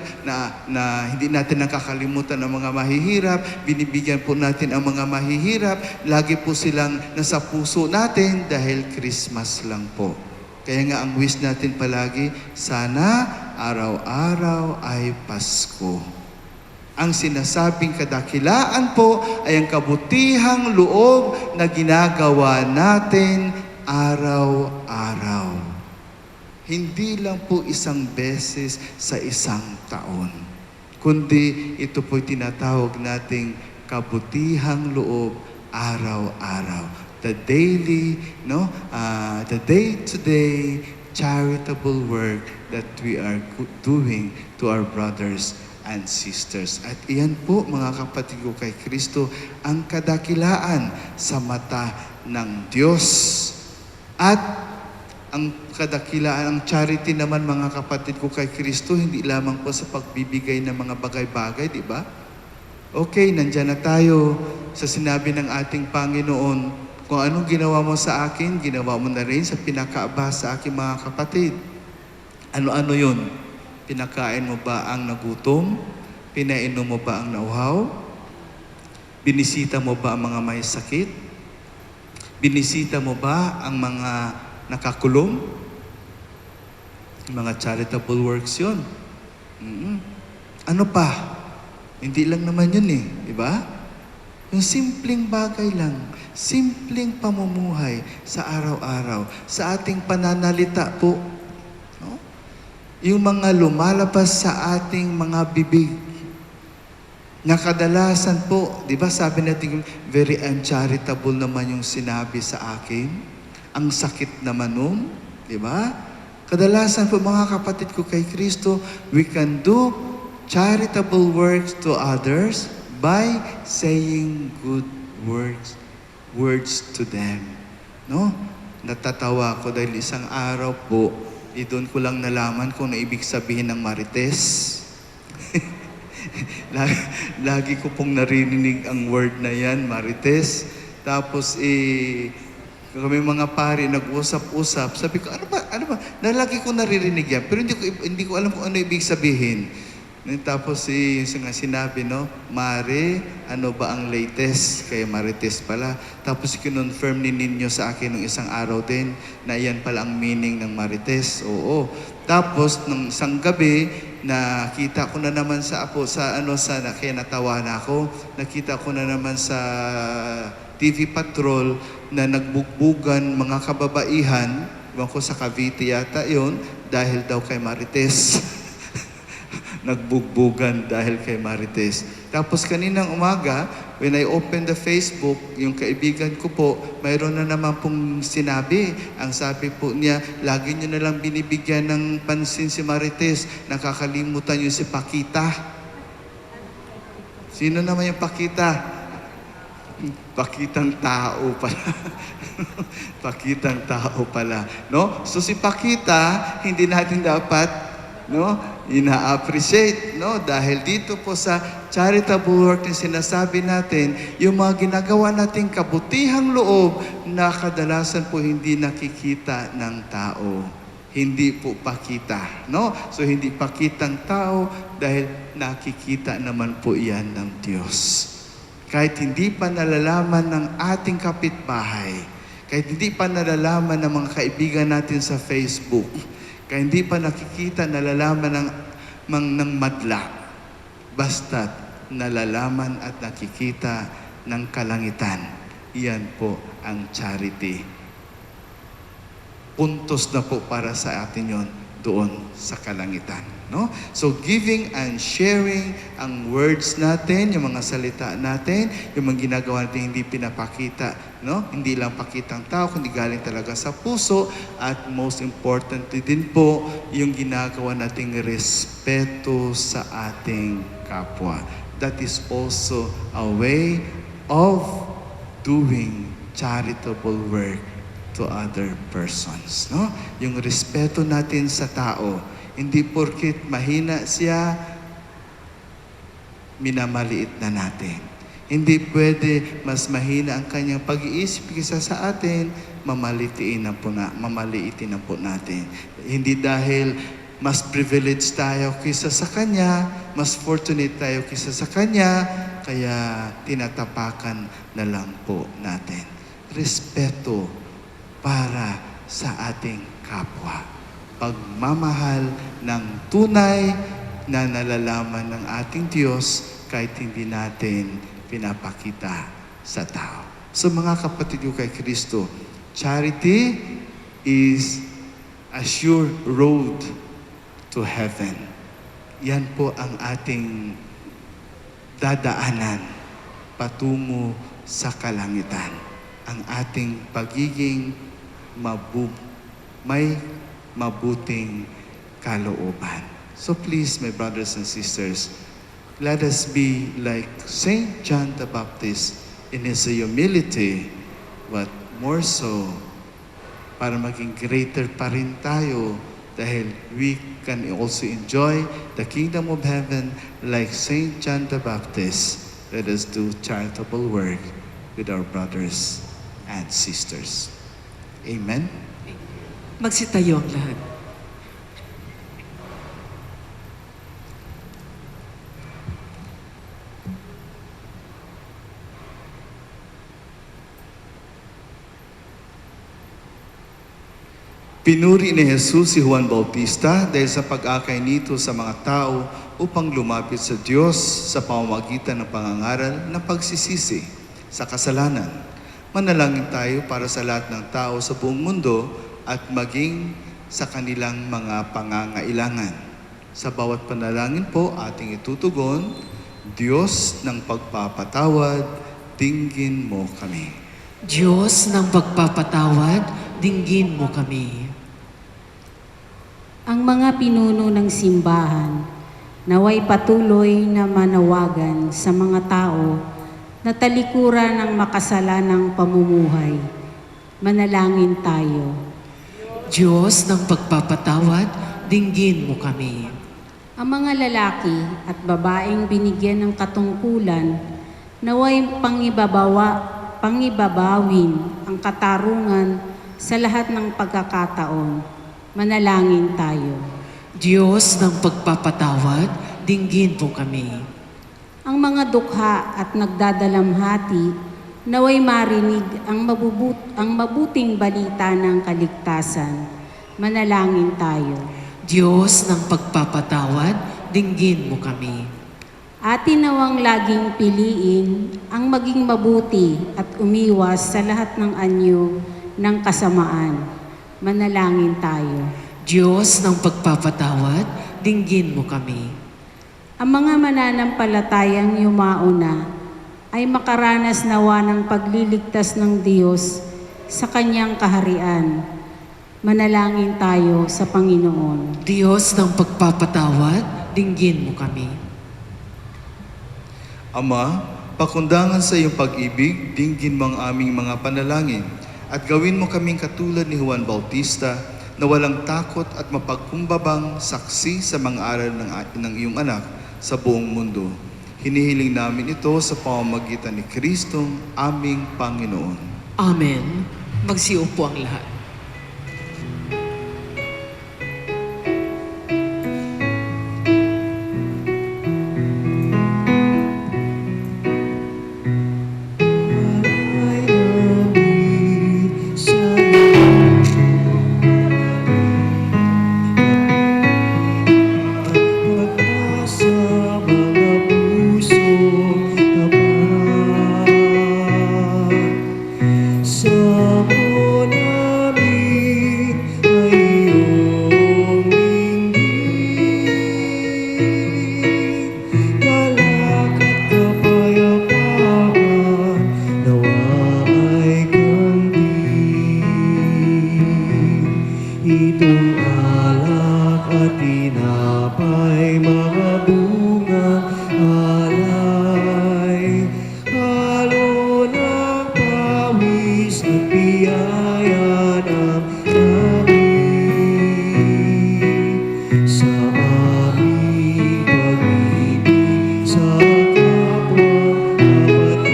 na hindi natin nakakalimutan ang mga mahihirap. Binibigyan po natin ang mga mahihirap. Lagi po silang nasa puso natin dahil Christmas lang po. Kaya nga ang wish natin palagi, sana araw-araw ay Pasko. Ang sinasabing kadakilaan po ay ang kabutihang loob na ginagawa natin araw-araw. Hindi lang po isang beses sa isang taon, kundi ito po'y tinatawag nating kabutihang loob araw-araw. The daily, the day-to-day charitable work that we are doing to our brothers and sisters. At iyan po, mga kapatid ko kay Kristo, ang kadakilaan sa mata ng Diyos. At ang kadakilaan, ang charity naman, mga kapatid ko kay Kristo, hindi lamang po sa pagbibigay ng mga bagay-bagay, di ba? Okay, nandyan na tayo sa sinabi ng ating Panginoon, kung anong ginawa mo sa akin, ginawa mo na rin sa pinakaaba sa aking mga kapatid. Ano-ano yun? Pinakain mo ba ang nagutom? Pinainom mo ba ang nauhaw? Binisita mo ba ang mga may sakit? Binisita mo ba ang mga nakakulong? Mga charitable works yun. Ano pa? Hindi lang naman yun eh. Diba? Yung simpleng bagay lang. Simpleng pamumuhay sa araw-araw. Sa ating pananalita po. No? Yung mga lumalabas sa ating mga bibig. Na kadalasan po, di ba sabi natin, very uncharitable naman yung sinabi sa akin. Ang sakit naman nun, di ba? Kadalasan po mga kapatid ko kay Kristo, we can do charitable works to others by saying good words to them. No? Natatawa ko dahil isang araw po, doon ko lang nalaman kung ano ibig sabihin ng marites. Lagi ko pong narinig ang word na yan, marites. Tapos kami mga pari nag-usap-usap. Sabi ko, ano ba? Lagi ko naririnig yan. Pero hindi ko alam kung ano ibig sabihin. Tapos sinabi, no, Mare, ano ba ang latest? Kaya marites pala. Tapos kinonfirm ni Ninyo sa akin nung isang araw din na yan pala ang meaning ng marites. Oo. Tapos nung isang gabi, nakita ko na naman kaya natawa na ako. Nakita ko na naman sa TV Patrol na nagbugbugan mga kababaihan, iwan ko sa Cavite yata yun, dahil daw kay marites. Nagbugbugan dahil kay marites. Tapos kaninang umaga, when I opened the Facebook, yung kaibigan ko po, mayroon na naman pong sinabi. Ang sabi po niya, lagi niyo na lang binibigyan ng pansin si marites, nakakalimutan niyo si Pakita. Sino naman yung Pakita? Pakitang tao pala. Pakitang tao pala. No? So si Pakita, hindi natin dapat, no, ina-appreciate, no? Dahil dito po sa charitable work na sinasabi natin, yung mga ginagawa nating kabutihang loob na kadalasan po hindi nakikita ng tao. Hindi po pakita, no? So hindi pakitang tao dahil nakikita naman po yan ng Diyos. Kahit hindi pa nalalaman ng ating kapitbahay, kahit hindi pa nalalaman ng mga kaibigan natin sa Facebook, kaya hindi pa nakikita, nalalaman ng madla. Basta't nalalaman at nakikita ng kalangitan. Iyan po ang charity. Puntos na po para sa atin yon. doon sa kalangitan. No? So giving and sharing ang words natin, yung mga salita natin, yung mga ginagawa natin hindi pinapakita, no? Hindi lang pakitang tao, kundi galing talaga sa puso, at most importantly din po, yung ginagawa nating respeto sa ating kapwa. That is also a way of doing charitable work to other persons, no? Yung respeto natin sa tao, hindi porket mahina siya, minamaliit na natin. Hindi pwede mas mahina ang kanyang pag-iisip kaysa sa atin, mamaliitin na po natin. Hindi dahil mas privileged tayo kaysa sa kanya, mas fortunate tayo kaysa sa kanya, kaya tinatapakan na lang po natin. Respeto para sa ating kapwa. Pagmamahal ng tunay na nalalaman ng ating Diyos kahit hindi natin pinapakita sa tao. So mga kapatid ko kay Kristo, charity is a sure road to heaven. Yan po ang ating dadaanan patungo sa kalangitan. Ang ating pagiging may mabuting kalooban. So please, my brothers and sisters, let us be like Saint John the Baptist in his humility, but more so, para maging greater pa rin tayo dahil we can also enjoy the kingdom of heaven like Saint John the Baptist. Let us do charitable work with our brothers and sisters. Amen. Magsitayo ang lahat. Pinuri ni Jesus si Juan Bautista dahil sa pag-akay nito sa mga tao upang lumapit sa Diyos sa pamamagitan ng pangangaral ng pagsisisi sa kasalanan. Manalangin tayo para sa lahat ng tao sa buong mundo at maging sa kanilang mga pangangailangan. Sa bawat panalangin po ating itutugon, Diyos ng pagpapatawad, dinggin mo kami. Diyos ng pagpapatawad, dinggin mo kami. Ang mga pinuno ng simbahan, naway patuloy na manawagan sa mga tao na talikuran ng makasalanang pamumuhay. Manalangin tayo. Diyos ng pagpapatawad, dinggin mo kami. Ang mga lalaki at babaeng binigyan ng katungkulan, naway pangibabawin ang katarungan sa lahat ng pagkakataon. Manalangin tayo. Diyos ng pagpapatawad, dinggin mo kami. Ang mga dukha at nagdadalamhati, naway marinig ang mabuting balita ng kaligtasan. Manalangin tayo. Diyos ng pagpapatawad, dinggin mo kami. Atin nawang laging piliin ang maging mabuti at umiwas sa lahat ng anyo ng kasamaan. Manalangin tayo. Diyos ng pagpapatawad, dinggin mo kami. Ang mga mananampalatayang yumauna ay makaranas nawa ng pagliligtas ng Diyos sa Kanyang kaharian. Manalangin tayo sa Panginoon. Diyos ng pagpapatawad, dinggin mo kami. Ama, pakundangan sa iyong pag-ibig, dinggin mo ang aming mga panalangin at gawin mo kaming katulad ni Juan Bautista na walang takot at mapagkumbabang saksi sa mga aral ng iyong anak sa buong mundo. Hinihiling namin ito sa pamamagitan ni Kristong aming Panginoon. Amen. Magsiupo ang lahat. Sa muna ay mga bunga alay. Halo ng pawis at biyaya ng langit sa aming pag-ibig sa kapwa-kapatid.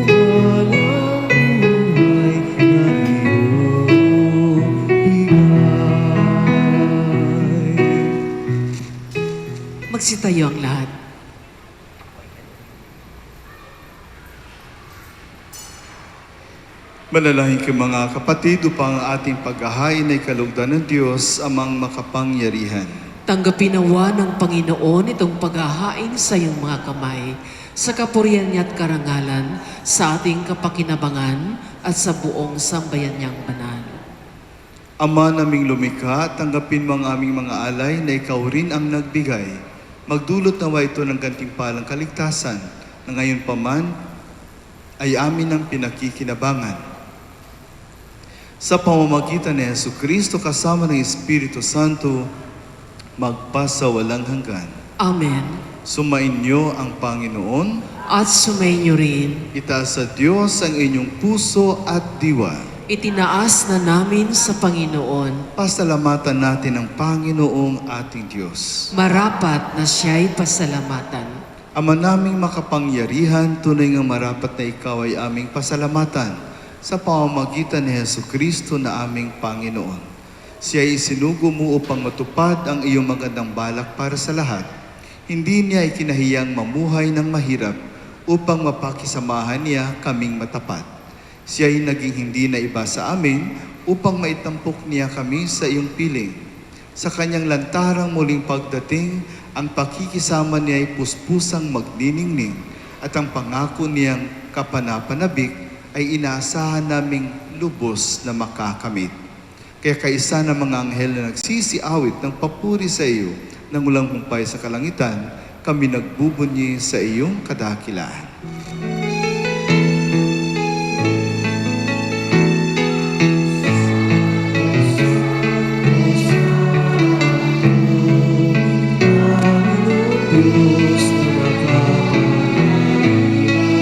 Bunga ng buhay na iyong bigay. Magsitayo ang lahat. Manalangin kayo mga kapatid upang ang ating paghahain ay kalugdan ng Diyos amang makapangyarihan. Tanggapin nawa ng Panginoon itong paghahain sa iyong mga kamay, sa kapurihan niya at karangalan, sa ating kapakinabangan at sa buong sambayan niyang banal. Ama naming lumikha, tanggapin mo ang aming mga alay na ikaw rin ang nagbigay. Magdulot nawa ito ng gantimpalang kaligtasan na ngayon pa man ay amin ang pinakikinabangan. Sa pamamagitan ni Jesucristo kasama ng Espiritu Santo, magpasawalang hanggan. Amen. Sumainyo ang Panginoon, At sumainyo rin, itaas sa Diyos ang inyong puso at diwa. itinaas na namin sa Panginoon. Pasalamatan natin ang Panginoong ating Diyos. Marapat na siya'y pasalamatan. Ama naming makapangyarihan, tunay nga marapat na ikaw ay aming pasalamatan sa pamamagitan ni Jesucristo na aming Panginoon. Siya ay isinugo mo upang matupad ang iyong magandang balak para sa lahat. Hindi niya ikinahiyang mamuhay ng mahirap upang mapakisamahan niya kaming matapat. Siya ay naging hindi na iba sa amin upang maitampok niya kami sa iyong piling. Sa kanyang lantarang muling pagdating, ang pakikisama niya ay puspusang magniningning at ang pangako niyang kapanapanabik ay inaasahan naming lubos na makakamit. Kaya kaisa ng mga anghel na nagsisiawit ng papuri sa iyo nang ulang humpay sa kalangitan, kami nagbubunyi sa iyong kadakilaan. Diyos na makapangyarihan,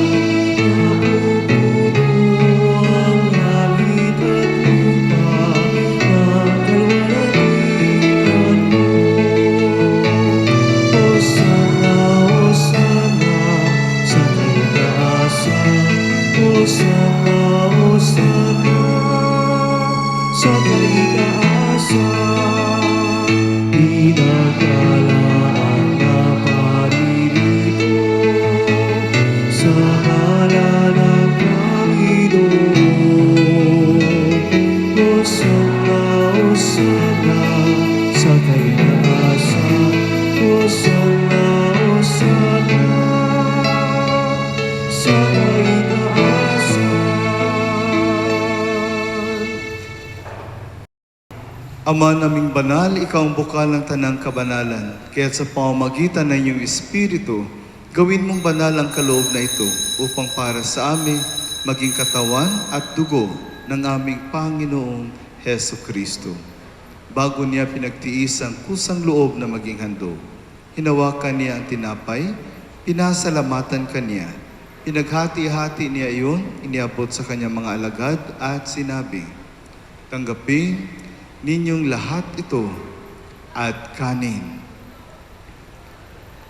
napupuno ang langit at lupa ng kalwalhatian mo. Hosana, Hosana sa kaitaasan. Hosana, Hosana sa kaitaasan. Pinagkalaan na paririto sa ngalan ng Panginoon. Hosana, Hosana sa kaitaasan. Hosana, Hosana sa kaitaasan. Ama naming banal, ikaw ang bukal ng tanang kabanalan. Kaya sa pamamagitan ng iyong Espiritu, gawin mong banal ang kaloob na ito upang para sa amin maging katawan at dugo ng aming Panginoong Heso Kristo. Bago niya pinagtiis ang kusang loob na maging handog, hinawakan niya ang tinapay, pinasalamatan kaniya. Pinaghati-hati niya iyon, iniabot sa kanyang mga alagad at sinabi, "Tanggapin ninyong lahat ito at kanin.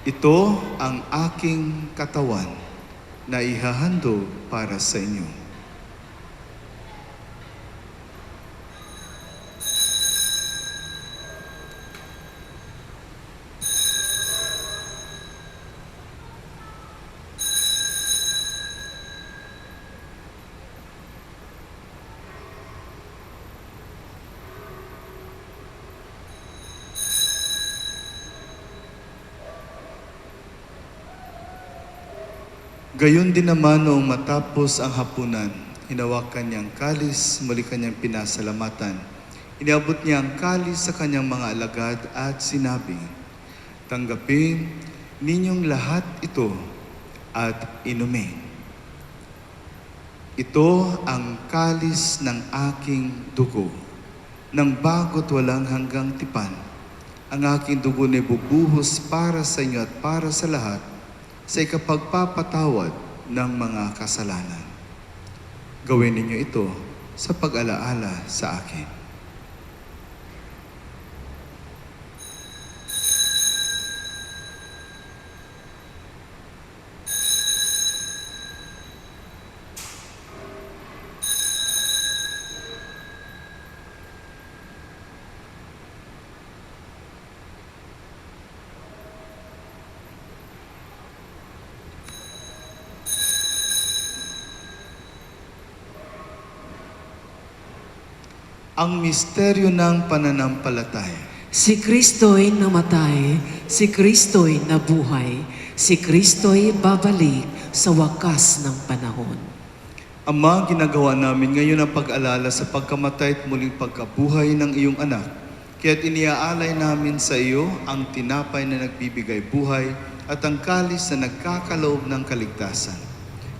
Ito ang aking katawan na ihahandog para sa inyo." Gayon din naman noong matapos ang hapunan, hinawakan niya ang kalis, muli kanyang pinasalamatan. Iniabot niya ang kalis sa kanyang mga alagad at sinabi, "Tanggapin ninyong lahat ito at inumin. Ito ang kalis ng aking dugo, ng bago't walang hanggang tipan. Ang aking dugo na bubuhos para sa inyo at para sa lahat sa ikapagpapatawad ng mga kasalanan. Gawin ninyo ito sa pag-alaala sa akin. Ang misteryo ng pananampalataya. Si Kristo'y namatay, si Kristo'y nabuhay, si Kristo'y babalik sa wakas ng panahon. Ama, ginagawa namin ngayon ang pag-alala sa pagkamatay at muling pagkabuhay ng iyong anak. Kaya't iniaalay namin sa iyo ang tinapay na nagbibigay buhay at ang kalis na nagkakaloob ng kaligtasan.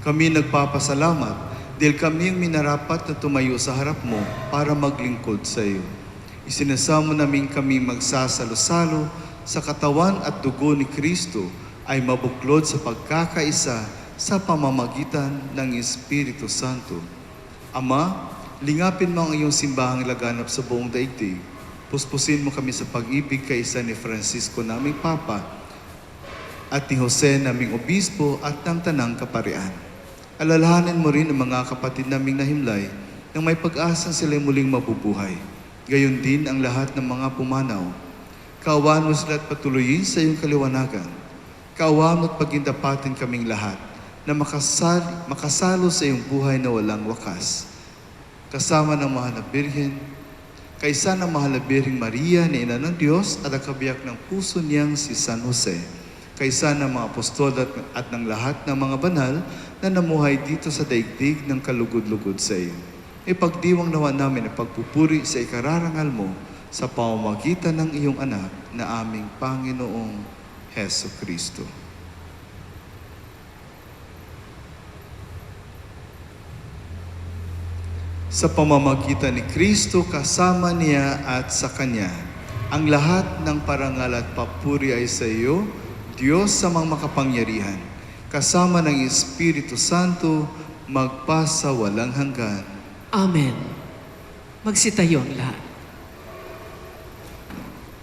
Kami nagpapasalamat dahil kami ang minarapat na tumayo sa harap mo para maglingkod sa iyo. Isinasamo namin kami magsasalo-salo sa katawan at dugo ni Kristo ay mabuklod sa pagkakaisa sa pamamagitan ng Espiritu Santo. Ama, lingapin mo ang iyong simbahang laganap sa buong daigdig. Puspusin mo kami sa pag-ibig kaisa ni Francisco naming Papa at ni Jose naming Obispo at ng Tanang Kaparian. Alalahanin mo rin ang mga kapatid naming nahimlay nang may pag-asang sila'y muling mabubuhay. Gayon din ang lahat ng mga pumanaw. Kaawaan mo sila at patuloyin sa iyong kaliwanagan. Kaawaan mo at pagindapatin kaming lahat na makasalo sa iyong buhay na walang wakas. Kasama ng mahal na Birhen, kaisa ng mahal na Birheng Maria na Ina ng Diyos at ang kabiyak ng puso niyang si San Jose, kaisa ng mga apostol at ng lahat ng mga banal na namuhay dito sa daigdig ng kalugod-lugod sa iyo. Ipagdiwang nawa namin ang pagpupuri sa ikararangal mo sa pamamagitan ng iyong anak na aming Panginoong Heso Kristo. Sa pamamagitan ni Kristo, kasama niya at sa Kanya, ang lahat ng parangal at papuri ay sa iyo, Diyos sa mga makapangyarihan, kasama ng Espiritu Santo, magpasa walang hanggan. Amen. Magsitayo ang lahat.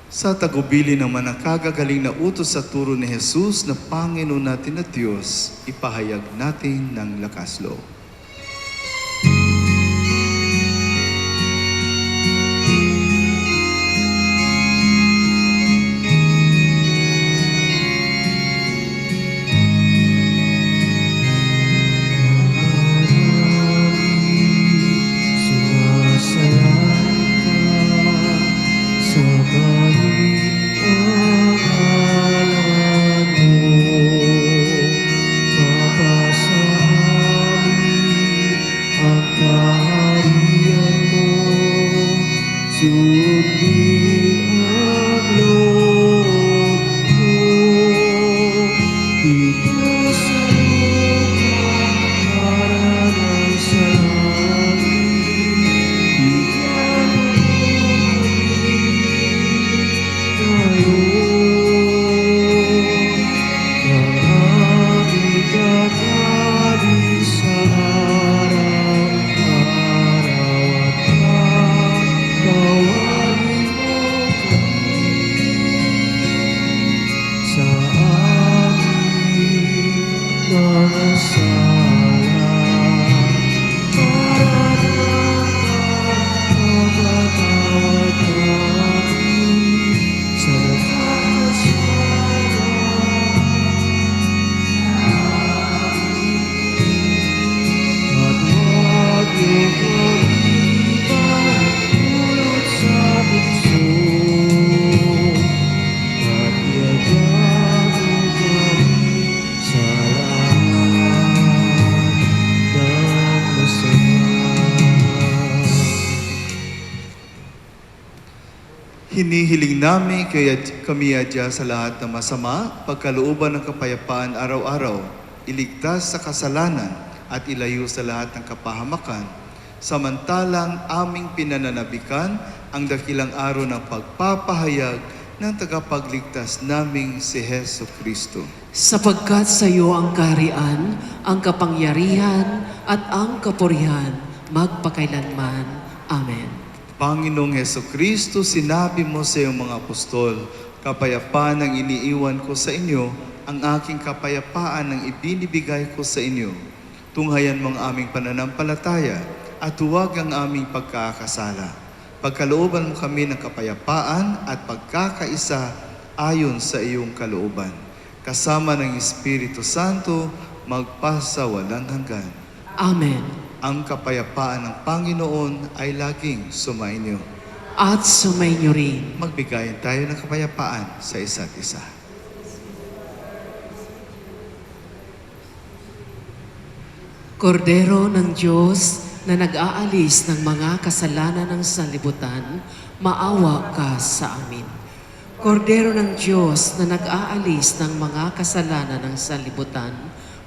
Sa tagubili naman ang kagagaling na utos sa turo ni Jesus na Panginoon natin at Diyos, ipahayag natin ng lakas loob. Hinihiling namin kaya kami adya sa lahat ng masama, pagkalooban ng kapayapaan araw-araw, iligtas sa kasalanan at ilayo sa lahat ng kapahamakan, samantalang aming pinananabikan ang dakilang araw ng pagpapahayag ng tagapagligtas naming si Heso Kristo. Sapagkat sa iyo ang kaharian, ang kapangyarihan, at ang kapurihan, magpakailanman. Amen. Panginoong Heso Kristo, sinabi mo sa iyong mga apostol, kapayapaan ang iniiwan ko sa inyo, ang aking kapayapaan ang ibinibigay ko sa inyo. Tunghayan mo ang aming pananampalataya at huwag ang aming pagkakasala. Pagkalooban mo kami ng kapayapaan at pagkakaisa ayon sa iyong kalooban. Kasama ng Espiritu Santo, magpasa walang hanggan. Amen. Ang kapayapaan ng Panginoon ay laging sumainyo. At sumainyo rin. Magbigayan tayo ng kapayapaan sa isa't isa. Kordero ng Diyos na nag-aalis ng mga kasalanan ng sanlibutan, maawa ka sa amin. Kordero ng Diyos na nag-aalis ng mga kasalanan ng sanlibutan,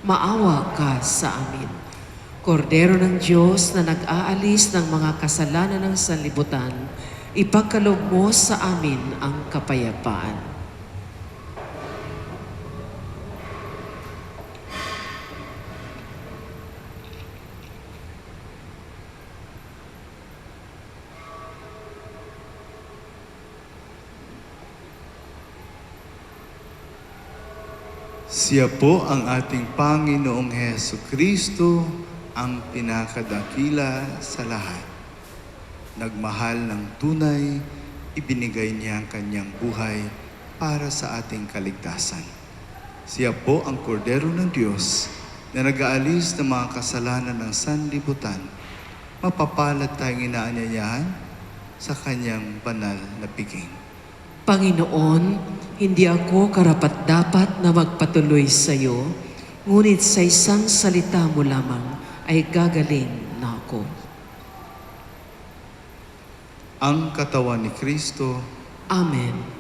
maawa ka sa amin. Kordero ng Diyos na nag-aalis ng mga kasalanan ng sanlibutan, ipagkaloob mo sa amin ang kapayapaan. Siya po ang ating Panginoong Heso Kristo, ang pinakadakila sa lahat. Nagmahal ng tunay, ibinigay niya ang kanyang buhay para sa ating kaligtasan. Siya po ang Kordero ng Diyos na nag-aalis ng mga kasalanan ng sanlibutan. Mapapalad tayong inaanyayahan sa kanyang banal na piging. Panginoon, hindi ako karapat-dapat na magpatuloy sa iyo, ngunit sa isang salita mo lamang ay gagaling na ako. Ang katawan ni Kristo. Amen.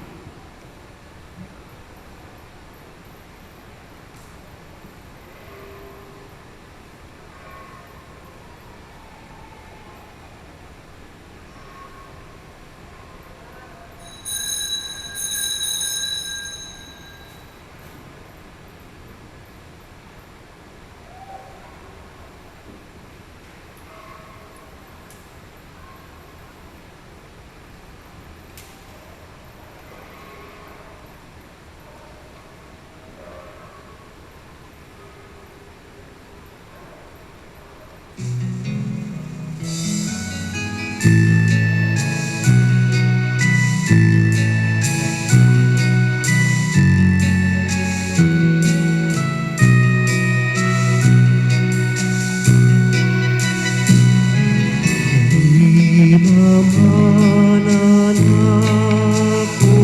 Mamanan ako,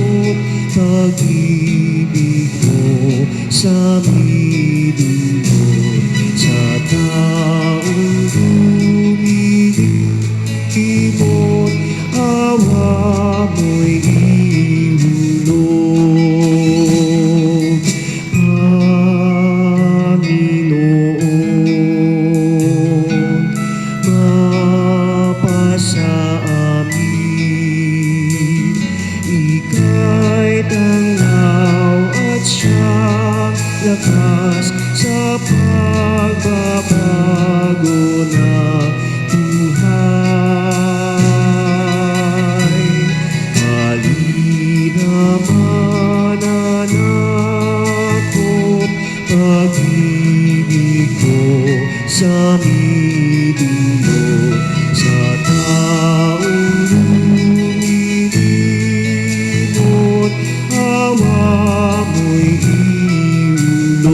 pag-ibig mo sa midulot, sa taong lumilipot, awa mo'y ihulog. Panginoon, mapasa amin, ika'y tanglaw at siyang lakas sa pagbabago na buhay. Palinamanan ako, pag-ibig ko sa midulot, sa taong lumilipot, awa mo'y ihulog.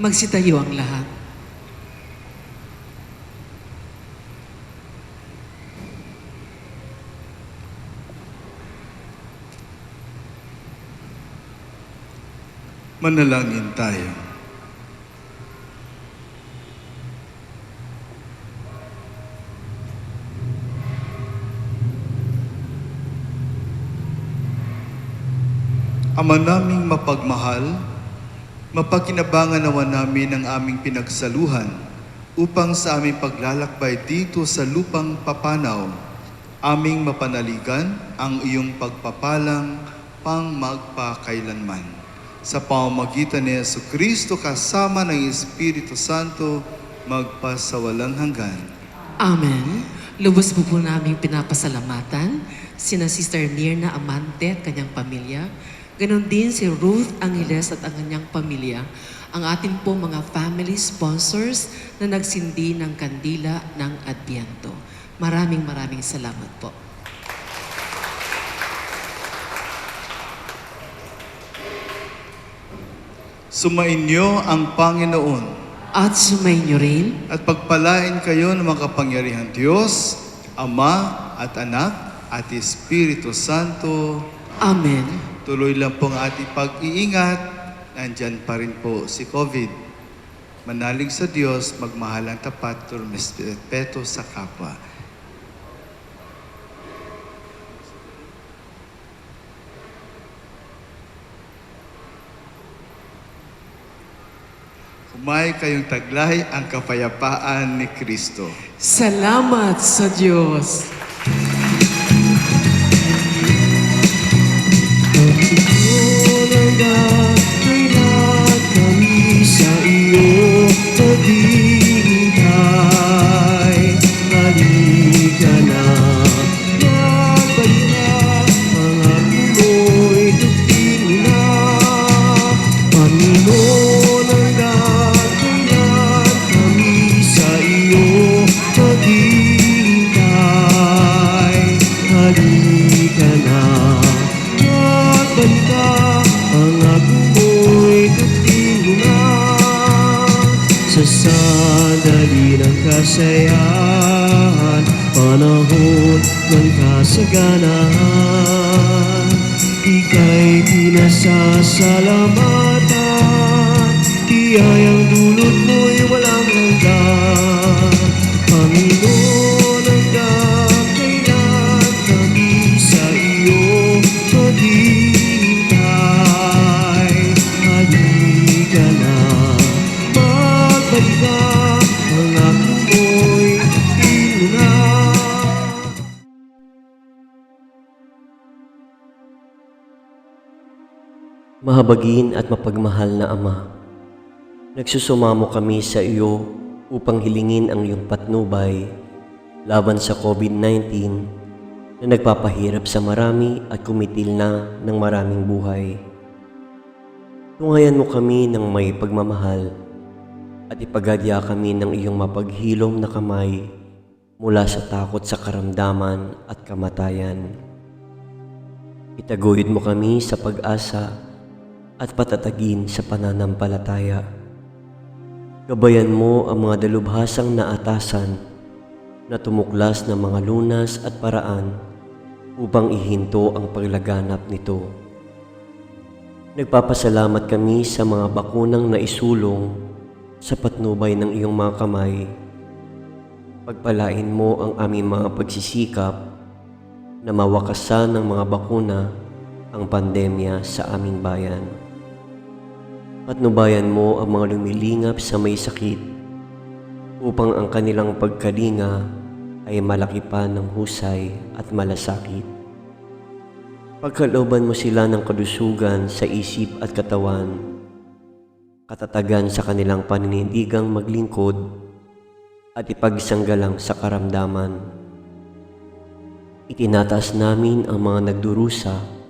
Magsitayo ang lahat. Manalangin tayo. Ama naming mapagmahal, mapakinabangan nawa namin ang aming pinagsaluhan upang sa aming paglalakbay dito sa lupang papanaw, aming mapanaligan ang iyong pagpapalang pang magpakailanman. Sa pamamagitan ni Jesucristo kasama ng Espiritu Santo, magpasawalang hanggan. Amen. Lubos po naming pinapasalamatan sina Sister Mirna Amante at kanyang pamilya. Ganon din si Ruth Angeles at ang kanyang pamilya. Ang ating po mga family sponsors na nagsindi ng kandila ng Adbiento. Maraming salamat po. Sumainyo ang Panginoon At sumainyo rin at pagpalain kayo ng makapangyarihang Diyos, Ama at Anak at Espiritu Santo. Amen. Tuloy lang po ang ating pag-iingat. Nandyan pa rin po si COVID. Manalig sa Diyos, magmahal ang tapat, respeto sa kapwa. Humay kayong taglay ang kapayapaan ni Kristo. Salamat sa Diyos. Kailan kami sa iyo maghihintay. Halika na, magbalik na, mga puno'y dugtin na. Panginoon hanggang kailan kami sa iyo maghihintay. Halika na, magbalik ka, mga puno'y dugtin na. Sa sandali ng kasayahan, panahon ng kasaganahan, ika'y pinasasalamatan, tiyayang dulot mo'y walang hanggan. Panginoon, hanggang kailan kami sa iyo maghihintay. Halika na, magbalik ka, mga puno'y dugtin na. Mahabagin at mapagmahal na Ama, nagsusumamo kami sa iyo upang hilingin ang iyong patnubay laban sa COVID-19 na nagpapahirap sa marami at kumitil na ng maraming buhay. Tungayan mo kami ng may pagmamahal at ipagadya kami ng iyong mapaghilom na kamay mula sa takot sa karamdaman at kamatayan. Itaguyod mo kami sa pag-asa at patatagin sa pananampalataya. Gabayan mo ang mga dalubhasang naatasan na tumuklas ng mga lunas at paraan upang ihinto ang paglaganap nito. Nagpapasalamat kami sa mga bakunang naisulong sa patnubay ng iyong mga kamay. Pagpalain mo ang aming mga pagsisikap na mawakasan ng mga bakuna ang pandemya sa aming bayan. Patnubayan mo ang mga lumilingap sa may sakit upang ang kanilang pagkalinga ay malaki pa ng husay at malasakit. Pagkalooban mo sila ng kalusugan sa isip at katawan, katatagan sa kanilang paninindigang maglingkod at ipagsanggalang sa karamdaman. Itinataas namin ang mga nagdurusa,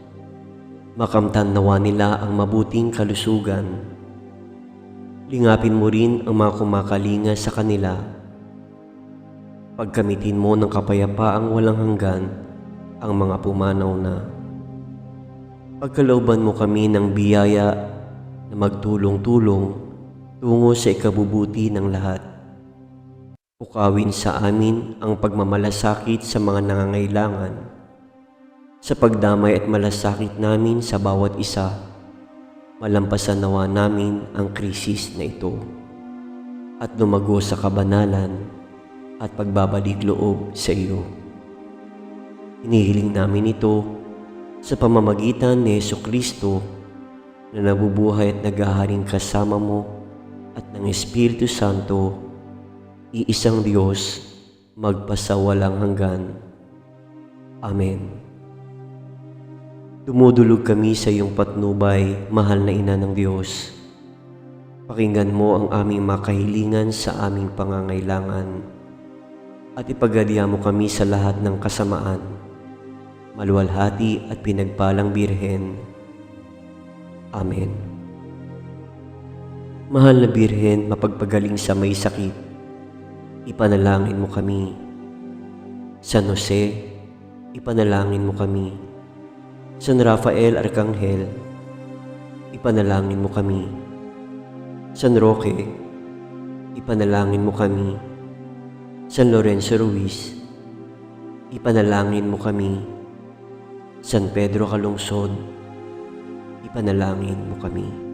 makamtan nawa nila ang mabuting kalusugan. Lingapin mo rin ang mga kumakalinga sa kanila. Pagkamitin mo ng kapayapaang walang hanggan ang mga pumanaw na. Pagkalooban mo kami ng biyaya na magtulong-tulong tungo sa ikabubuti ng lahat. Pukawin sa amin ang pagmamalasakit sa mga nangangailangan, sa pagdamay at malasakit namin sa bawat isa. Malampasan nawa namin ang krisis na ito at lumago sa kabanalan at pagbabalik loob sa iyo. Hinihiling namin ito sa pamamagitan ni Jesucristo na nabubuhay at naghaharing kasama mo at ng Espiritu Santo, iisang Diyos, magpasawalang hanggan. Amen. Dumudulog kami sa iyong patnubay, mahal na Ina ng Diyos. Pakinggan mo ang aming makahilingan sa aming pangangailangan at ipagaliya mo kami sa lahat ng kasamaan. Maluwalhati at pinagpalang Birhen. Amen. Mahal na Birhen, mapagpagaling sa may sakit, ipanalangin mo kami. San Jose, ipanalangin mo kami. San Rafael Arcangel, ipanalangin mo kami. San Roque, ipanalangin mo kami. San Lorenzo Ruiz, ipanalangin mo kami. San Pedro Calungsod, ipanalangin mo kami.